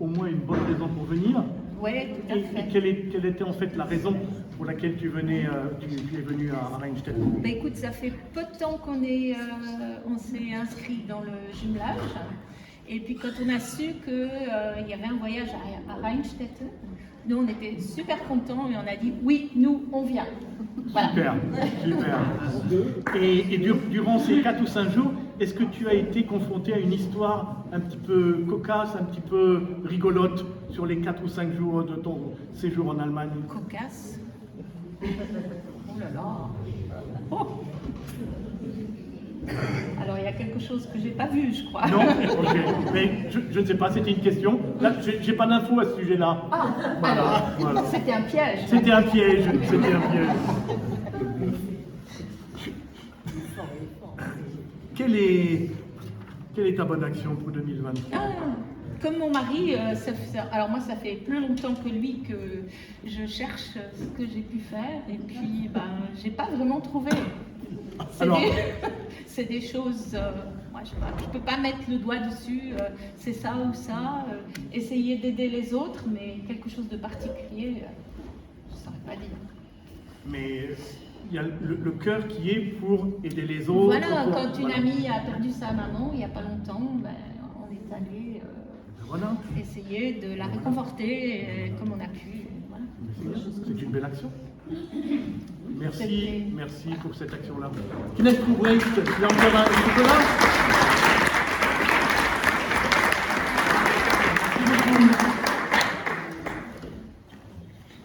au moins une bonne raison pour venir. Oui, tout à fait. Et quelle était en fait la raison pour laquelle tu es venu à Rheinstedt? Bah, écoute, ça fait peu de temps qu'on s'est inscrit dans le jumelage. Et puis quand on a su qu'il y avait un voyage à Rheinstedt, nous on était super contents et on a dit oui, nous on vient. Voilà. Super. Et durant ces 4 ou 5 jours, est-ce que tu as été confronté à une histoire un petit peu cocasse, un petit peu rigolote sur les 4 ou 5 jours de ton séjour en Allemagne? Cocasse? Oh là là. Oh. Alors il y a quelque chose que j'ai pas vu, je crois. Non, ok. Mais je ne sais pas, c'était une question. Là, j'ai pas d'infos à ce sujet-là. Ah, voilà. C'était un piège. C'était un piège. Quelle est ta bonne action pour 2023? comme mon mari, alors moi ça fait plus longtemps que lui que je cherche ce que j'ai pu faire et puis j'ai pas vraiment trouvé. C'est des choses, moi je peux pas mettre le doigt dessus, c'est ça ou ça, essayer d'aider les autres, mais quelque chose de particulier, je saurais pas dire. Mais il y a le cœur qui est pour aider les autres. Voilà, quand une amie a perdu sa maman il n'y a pas longtemps, on est allé essayer de la réconforter comme on a pu. Voilà. C'est une belle action. Merci, merci pour cette action-là. Kenneth Coubrecht, il y a encore un chocolat.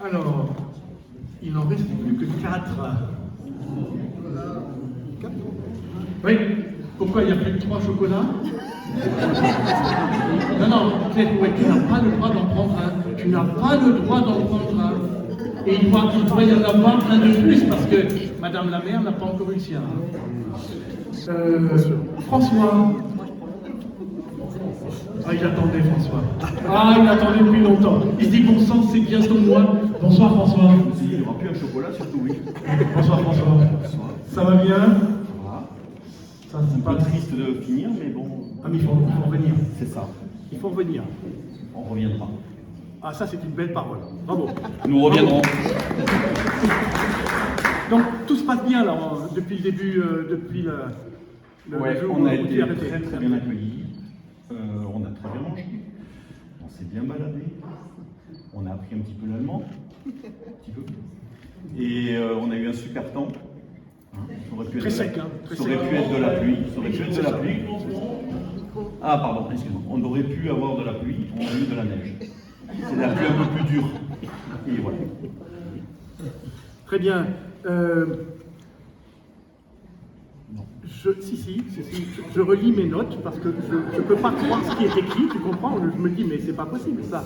Alors, il n'en reste plus que 4. Oui, pourquoi il n'y a plus que 3 chocolats? Non, Kenneth Coubrecht, tu n'as pas le droit d'en prendre un. Tu n'as pas le droit d'en prendre un. Et il doit y en avoir un de plus parce que Madame la maire n'a pas encore eu le sien. François. Ah, il attendait François. Ah, il attendait depuis longtemps. Il se dit bon sang, c'est bientôt moi. Bonsoir François. Il n'y aura plus un chocolat, surtout oui. Bonsoir François. Ça va bien? Ça va. C'est pas triste de finir, mais bon. Ah, mais il faut revenir. C'est ça. Il faut revenir. On reviendra. Ah, ça, c'est une belle parole. Bravo. Nous reviendrons. Donc, tout se passe bien, là, depuis le début, depuis le jour on a où tu été es arrêté. très bien accueillis. On a très bien mangé. On s'est bien baladé. On a appris un petit peu l'allemand. Un petit peu. Et on a eu un super temps. Ça aurait pu Très sec, hein. Ça aurait pu être de la pluie. Ça aurait pu être de la pluie. Ah, pardon, excuse-moi. On aurait pu avoir de la pluie. On a eu de la neige. C'est la pluie un peu plus dure. Et voilà. Très bien. Je relis mes notes parce que je ne peux pas croire ce qui est écrit, tu comprends? Je me dis, mais c'est pas possible ça.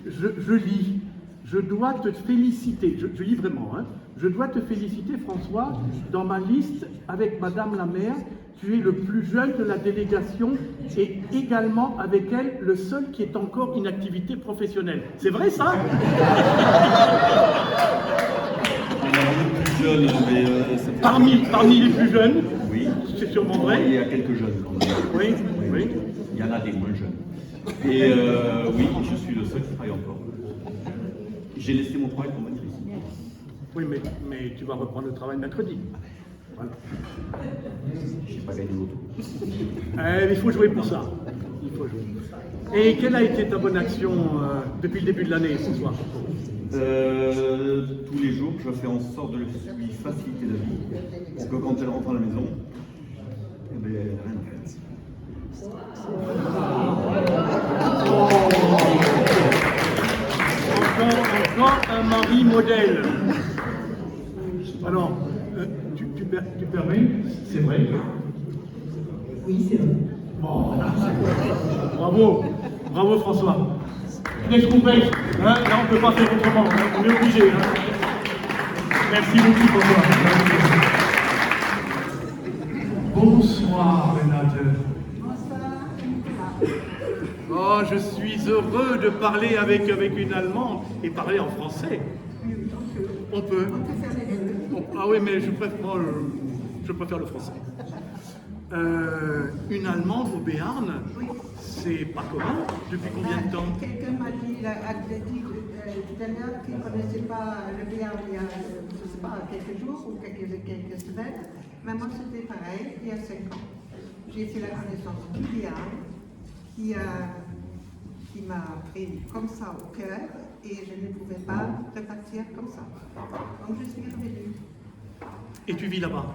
Je lis. Je dois te féliciter, je lis vraiment, hein. Je dois te féliciter, François, dans ma liste avec Madame la maire, tu es le plus jeune de la délégation et également avec elle le seul qui est encore une activité professionnelle. C'est vrai ça? Plus jeunes, mais parmi les plus jeunes, oui, c'est sûrement vrai. Il y a quelques jeunes quand même. Oui. Il y en a des moins jeunes. Et oui, je suis le seul qui travaille encore. J'ai laissé mon travail pour mettre ici. Oui, mais tu vas reprendre le travail mercredi. Voilà. J'ai pas gagné l'auto. Il faut jouer pour ça. Il faut jouer. Et quelle a été ta bonne action depuis le début de l'année ce soir? Tous les jours, je fais en sorte de lui faciliter la vie pour que quand elle rentre à la maison, elle n'a rien à faire. Encore un mari modèle. Alors, tu permets? C'est vrai? Oui, c'est vrai. Bon, bravo François. Kenneth Coubrecht, là on ne peut pas faire autrement, on est obligé. Merci beaucoup François. Bonsoir Renate. Oh, je suis heureux de parler avec une Allemande et parler en français. On peut. Ah oui, mais je préfère le français. Une Allemande au Béarn, c'est pas commun. Depuis combien de temps? Quelqu'un m'a dit tout à l'heure qu'il ne connaissait pas le Béarn il y a, je sais pas, quelques jours ou quelques semaines. Mais moi, c'était pareil, il y a 5 ans. J'ai fait la connaissance du Béarn qui m'a pris comme ça au cœur et je ne pouvais pas repartir comme ça. Donc je suis revenue. Et tu vis là-bas?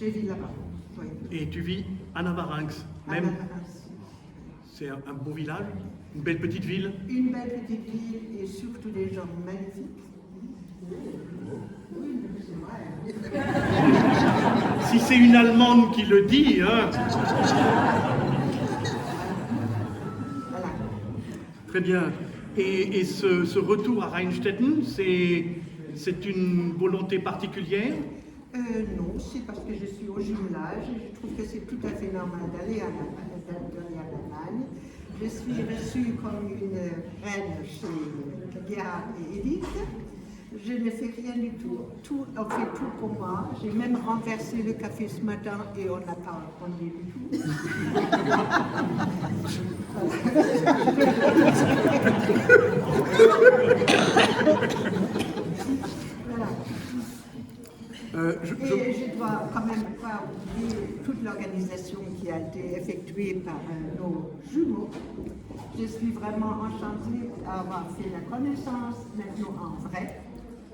Je vis là-bas, oui. Et tu vis à Navarinx même? C'est un beau village? Une belle petite ville? Une belle petite ville et surtout des gens magnifiques. Oui, c'est vrai. Si c'est une Allemande qui le dit, hein. Voilà. Très bien. Et ce retour à Rheinstetten, c'est une volonté particulière? Non, c'est parce que je suis au jumelage et je trouve que c'est tout à fait normal d'aller en Allemagne. je suis reçue comme une reine chez Léa et Edith. Je ne fais rien du tout. On fait tout pour moi. J'ai même renversé le café ce matin et on n'a pas répondu du tout. Voilà. Et je dois quand même pas oublier toute l'organisation qui a été effectuée par nos jumeaux. Je suis vraiment enchantée d'avoir fait la connaissance maintenant en vrai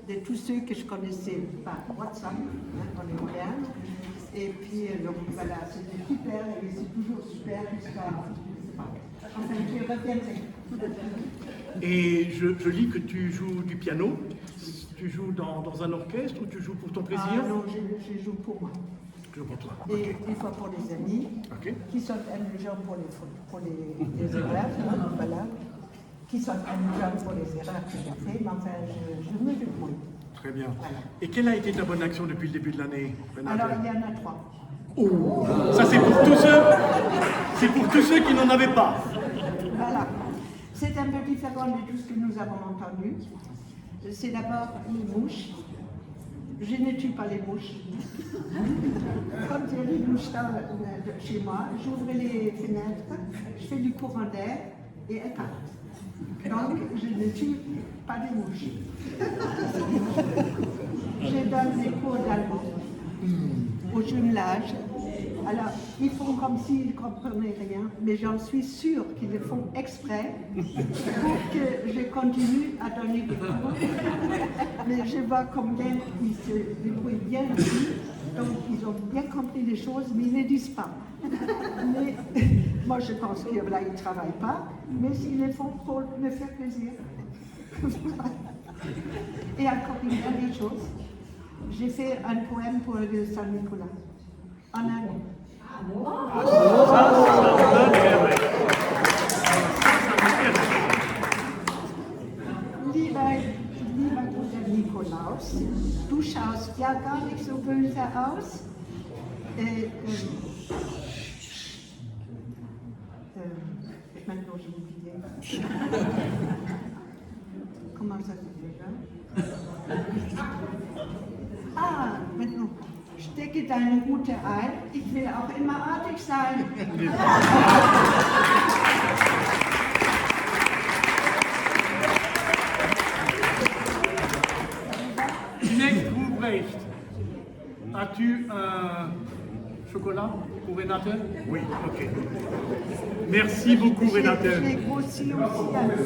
de tous ceux que je connaissais par WhatsApp, on est moderne. Et puis donc voilà, c'était super et c'est toujours super jusqu'à... Enfin, je reviendrai. Et je lis que tu joues du piano. Tu joues dans un orchestre ou tu joues pour ton plaisir? Non, je joue pour moi. Je joue pour toi. Et des fois pour les amis, qui sont amusants pour les erreurs, voilà. Qui sont amusants pour les erreurs que j'ai faites, mais enfin, je me débrouille. Très bien. Voilà. Et quelle a été ta bonne action depuis le début de l'année, Renate? Alors, il y en a 3. Oh, ça c'est pour tous ceux qui n'en avaient pas. Voilà. C'est un peu différent de tout ce que nous avons entendu. C'est d'abord les mouches. Je ne tue pas les mouches. Quand il y a des mouches chez moi, j'ouvre les fenêtres, je fais du courant d'air et elles partent. Donc, je ne tue pas les mouches. Je donne des cours d'allemand au jumelage. Alors, ils font comme s'ils ne comprenaient rien, mais j'en suis sûre qu'ils le font exprès pour que je continue à donner des cours. Mais je vois combien ils se débrouillent bien ici, donc ils ont bien compris les choses, mais ils ne disent pas. Mais moi, je pense qu'ils ne travaillent pas, mais s'ils le font pour me faire plaisir. Et encore une dernière chose, j'ai fait un poème pour le Saint-Nicolas, en allemand. Lieber guter Nikolaus, du schaust ja gar nicht so böse aus. Maintenant j'ai oublié. Comment ça se fait déjà? Ah, maintenant. Stecke deine Rute ein, ich will auch immer artig sein. Inès Ruprecht, as-tu un chocolat pour Renate? Oui, ok. Merci beaucoup, Renate. J'ai grossi aussi un peu.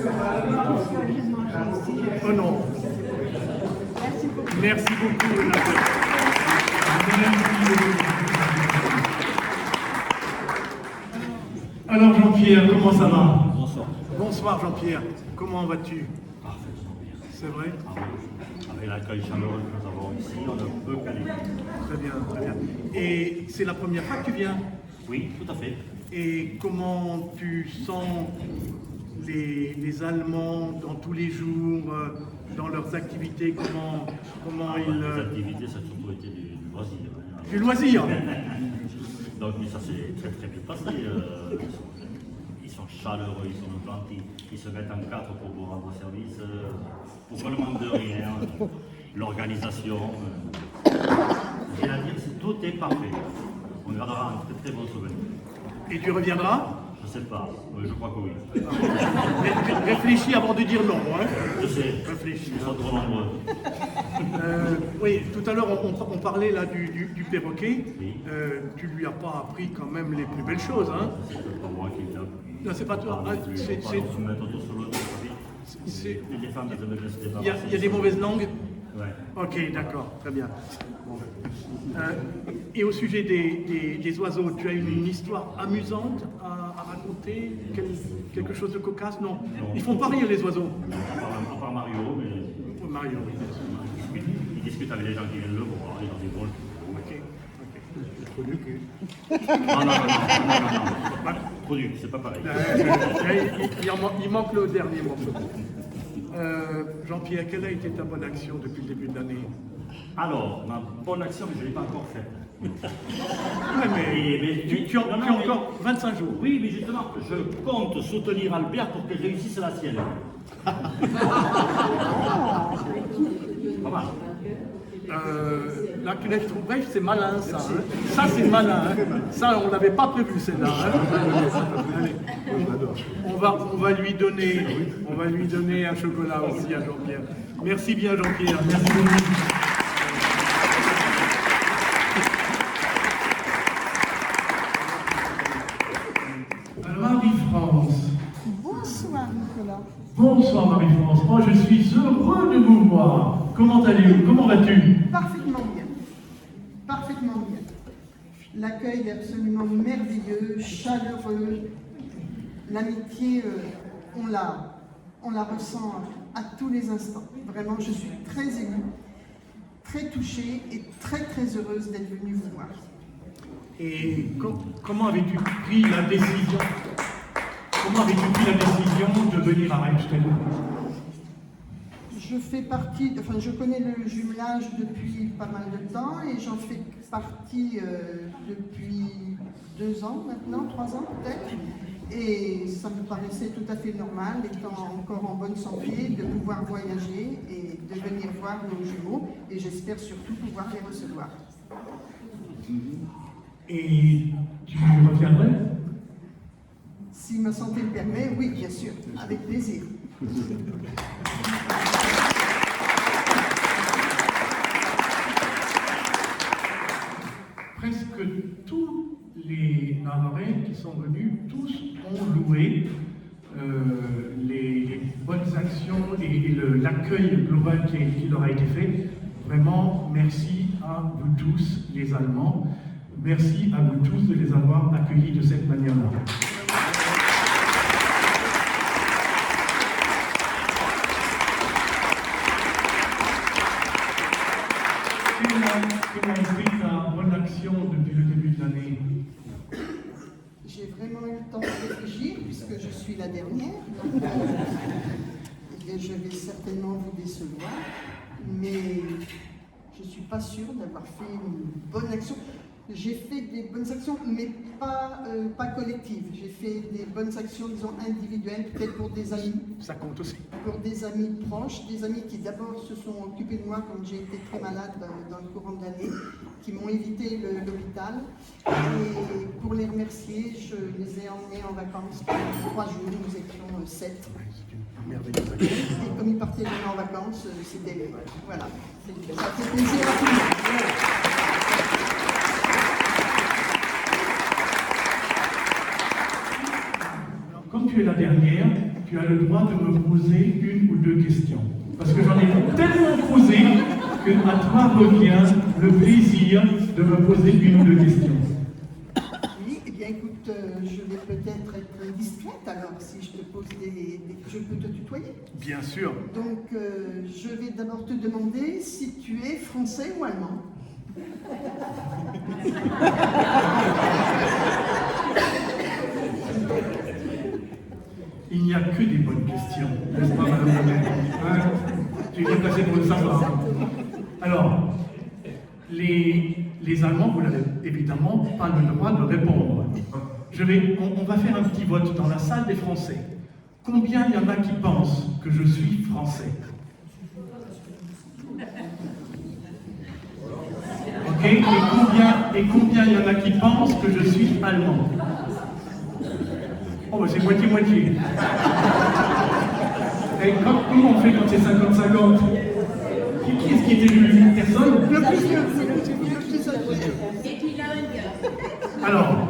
J'ai mangé ici. Oh non. Merci beaucoup. Merci beaucoup, Renate. Alors Jean-Pierre, comment ça va? Bonsoir. Bonsoir Jean-Pierre, comment vas-tu? Parfaitement bien. C'est vrai? Avec l'accueil chaleureux que nous avons ici, on ne peut qu'aller. Très bien, très bien. Et c'est la première fois que tu viens? Oui, tout à fait. Et comment tu sens les Allemands dans tous les jours, dans leurs activités, comment ils... Les activités, ça a surtout été du loisir. Du loisir. Donc ça s'est très très bien passé. Ils sont chaleureux, ils sont gentils, ils se mettent en quatre pour vous rendre service, pour le manque de rien, l'organisation. J'ai à dire, tout est parfait. On gardera un très très bon souvenir. Et tu reviendras? Je sais pas, je crois que oui. Réfléchis avant de dire non. Hein. Je sais, réfléchis. Ils sont trop nombreux. Oui, tout à l'heure on parlait là du perroquet. Oui. Tu lui as pas appris quand même les plus belles choses, hein? C'est pas moi qui l'ai appris. Non, c'est pas toi. C'est se mettre tous sur le dos. Les femmes, elles avaient laissé Il y a des mauvaises langues? Ouais. Ok, d'accord, très bien. Et au sujet des oiseaux, tu as une histoire amusante à raconter? Quelque chose de cocasse? Non. Ils font pas rire les oiseaux. À part Mario, mais... Mario, oui. Il discute avec les gens qui viennent le voir, il en rigole. Ok. Trop du cul. Non. Trop du cul, c'est pas pareil. Il manque le dernier morceau. Jean-Pierre, quelle a été ta bonne action depuis le début de l'année? Alors, ma bonne action, mais je ne l'ai pas encore faite. Ouais, mais tu as encore 25 jours. Oui, mais justement, je compte soutenir Albert pour qu'elle réussisse la sienne. Pas mal. La Knecht-Ruprecht, c'est malin, ça. Hein. Ça, c'est malin. Hein. Ça, on ne l'avait pas prévu, celle-là. Hein. Allez. On va lui donner un chocolat aussi à Jean-Pierre. Merci bien, Jean-Pierre. Merci beaucoup. Marie-France. Bonsoir Nicolas. Bonsoir Marie-France. Oh, je suis heureux de vous voir. Comment allez-vous? Comment vas-tu? Parfaitement bien. Parfaitement bien. L'accueil est absolument merveilleux, chaleureux. L'amitié, on la ressent à tous les instants. Vraiment, je suis très émue, très touchée et très heureuse d'être venue vous voir. Et comment avais-tu pris la décision? Comment avais-tu pris la décision de venir à Reichstett? Je connais le jumelage depuis pas mal de temps et j'en fais partie depuis 2 ans maintenant, 3 ans peut-être. Et ça me paraissait tout à fait normal, étant encore en bonne santé, de pouvoir voyager et de venir voir nos jumeaux. Et j'espère surtout pouvoir les recevoir. Et tu reviendrais? Si ma santé le permet, oui, bien sûr, avec plaisir. Presque tous les Navarrais qui sont venus, tous ont loué les bonnes actions et l'accueil global qui leur a été fait. Vraiment, merci à vous tous, les Allemands. Merci à vous tous de les avoir accueillis de cette manière-là. Comment est ta bonne action depuis le début de l'année? J'ai vraiment eu le temps de réfléchir puisque je suis la dernière. Donc, je vais certainement vous décevoir, mais je ne suis pas sûre d'avoir fait une bonne action. J'ai fait des bonnes actions, mais pas collectives. J'ai fait des bonnes actions, disons, individuelles, peut-être pour des amis. Ça compte aussi. Pour des amis proches, des amis qui d'abord se sont occupés de moi quand j'ai été très malade dans le courant de l'année, qui m'ont évité l'hôpital. Et pour les remercier, je les ai emmenés en vacances pour 3 jours. Nous étions 7. Et comme ils partaient jamais en vacances, c'était... Voilà. Ça fait plaisir à tout le monde. Comme tu es la dernière, tu as le droit de me poser 1 ou 2 questions. Parce que j'en ai tellement posé qu'à toi revient le plaisir de me poser 1 ou 2 questions. Oui, eh bien écoute, je vais peut-être être discrète alors si je te pose je peux te tutoyer? Bien sûr. Donc je vais d'abord te demander si tu es français ou allemand? Il n'y a que des bonnes questions, n'est-ce pas, madame la maire? Hein? Tu es bien placé pour le savoir. Alors, les Allemands, vous n'avez évidemment pas le droit de répondre. On va faire un petit vote dans la salle des Français. Combien il y en a qui pensent que je suis français? Ok? Et combien il y en a qui pensent que je suis allemand? Oh, bah c'est moitié-moitié. Et comment on fait quand c'est 50-50? Qui est-ce qui est élu? Personne? Le plus vieux, Et puis là, Alors,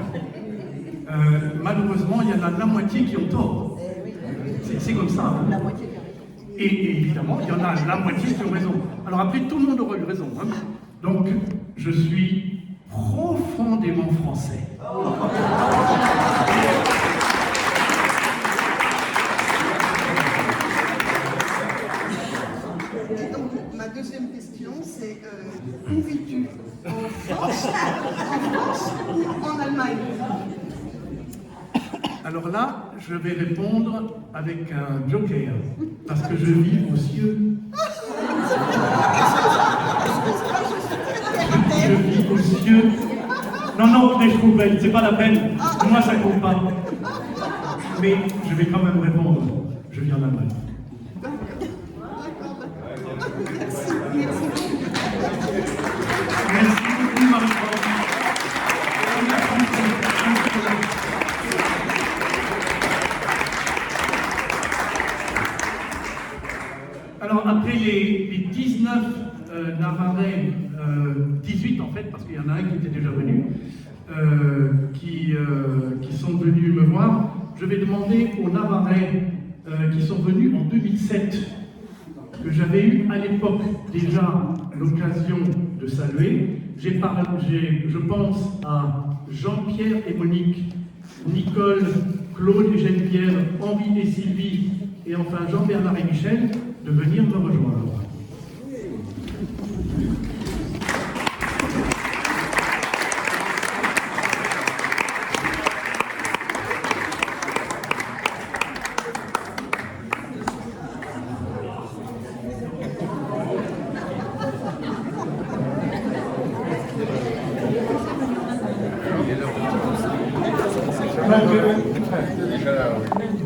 malheureusement, il y en a la moitié qui ont tort. C'est comme ça. Hein. Et évidemment, il y en a la moitié qui ont raison. Alors après, tout le monde aura eu raison. Hein. Donc, je suis profondément français. Et donc, ma deuxième question, c'est où vis-tu? En France ou en Allemagne? Alors là, je vais répondre avec un joker, parce que je vis aux cieux. Je vis aux cieux Non, les Schroubel, c'est pas la peine. Moi, ça compte pas. Mais je vais quand même répondre. Je viens d'Allemagne. Merci beaucoup, Marie-France. Alors, après les 19 Navarrais, 18 en fait, parce qu'il y en a un qui était déjà venu, qui sont venus me voir, je vais demander aux Navarrais qui sont venus en 2007, que j'avais eu à l'époque déjà l'occasion de saluer. Je pense à Jean-Pierre et Monique, Nicole, Claude et Geneviève, Henri et Sylvie, et enfin Jean-Bernard et Michel, de venir me rejoindre.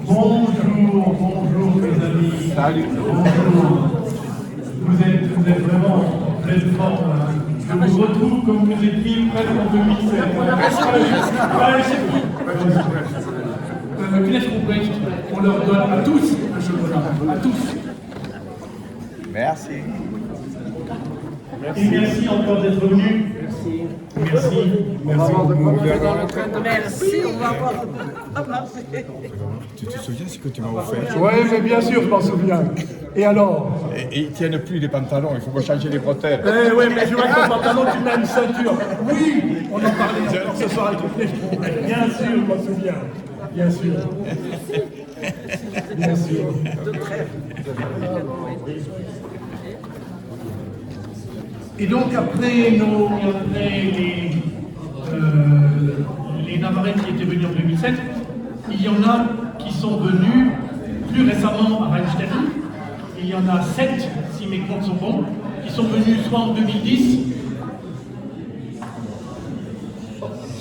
Bonjour mes amis. Salut. Bonjour. Vous êtes vraiment très forts. Je vous retrouve comme vous étiez presque en 2007. Claire Ruprecht, on leur donne à tous le chocolat. À tous. Merci. Et merci encore d'être venus. Merci. Merci, on va voir. Tu te souviens ce que tu m'as offert? Oui, mais bien sûr, je m'en souviens. Et alors? Et ils tiennent plus les pantalons, il faut me changer les bretelles. Eh oui, mais je vois que ton pantalon, tu mets une ceinture. Oui, on en parlait encore ce soir avec les Schroubel. Bien sûr, je m'en souviens. Bien sûr. Bien sûr. Et donc après les Navarrais qui étaient venus en 2007, il y en a qui sont venus plus récemment à Rheinstein. Il y en a 7, si mes comptes sont bons, qui sont venus soit en 2010,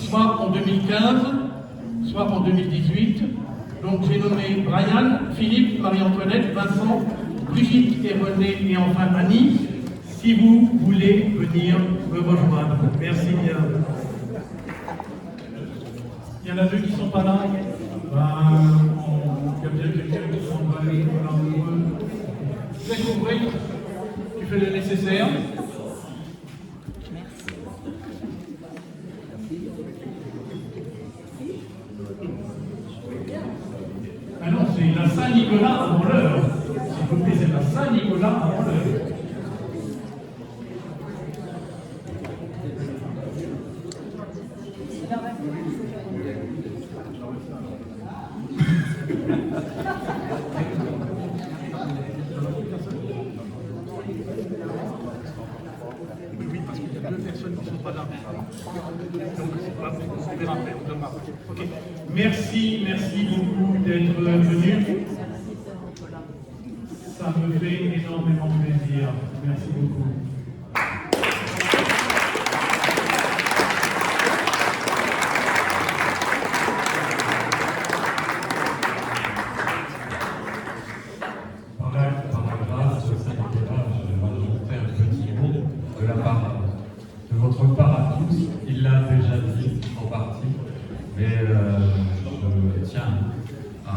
soit en 2015, soit en 2018. Donc j'ai nommé Brian, Philippe, Marie-Antoinette, Vincent, Brigitte et René et enfin Annie. Si vous voulez venir me rejoindre, merci bien. Il y en a deux qui ne sont pas là. Il y a bien quelqu'un qui s'en va aller là pour eux. Claire Ruprecht, tu fais le nécessaire. Ah non, c'est la Saint-Nicolas avant l'heure. S'il vous plaît, c'est la Saint-Nicolas avant l'heure. Oui, parce qu'il y a deux personnes qui ne sont pas là. Donc, on verra après, on donnera. Ok. Merci beaucoup d'être venus. Ça me fait énormément plaisir. Merci beaucoup. De votre part à tous, il l'a déjà dit en partie, mais je tiens à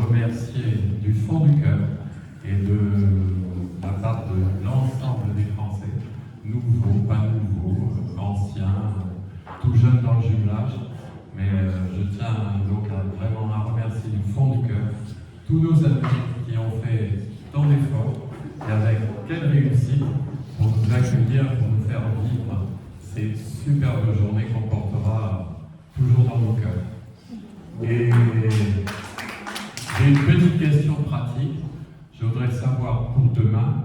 remercier du fond du cœur et de la part de l'ensemble des Français, nouveaux, pas nouveaux, anciens, tout jeunes dans le jumelage, mais je tiens donc vraiment à remercier du fond du cœur tous nos amis qui ont fait tant d'efforts et avec quelle réussite pour nous accueillir, pour nous faire vivre ces superbes journées qu'on portera toujours dans nos cœurs. Et j'ai une petite question pratique. Je voudrais savoir pour demain,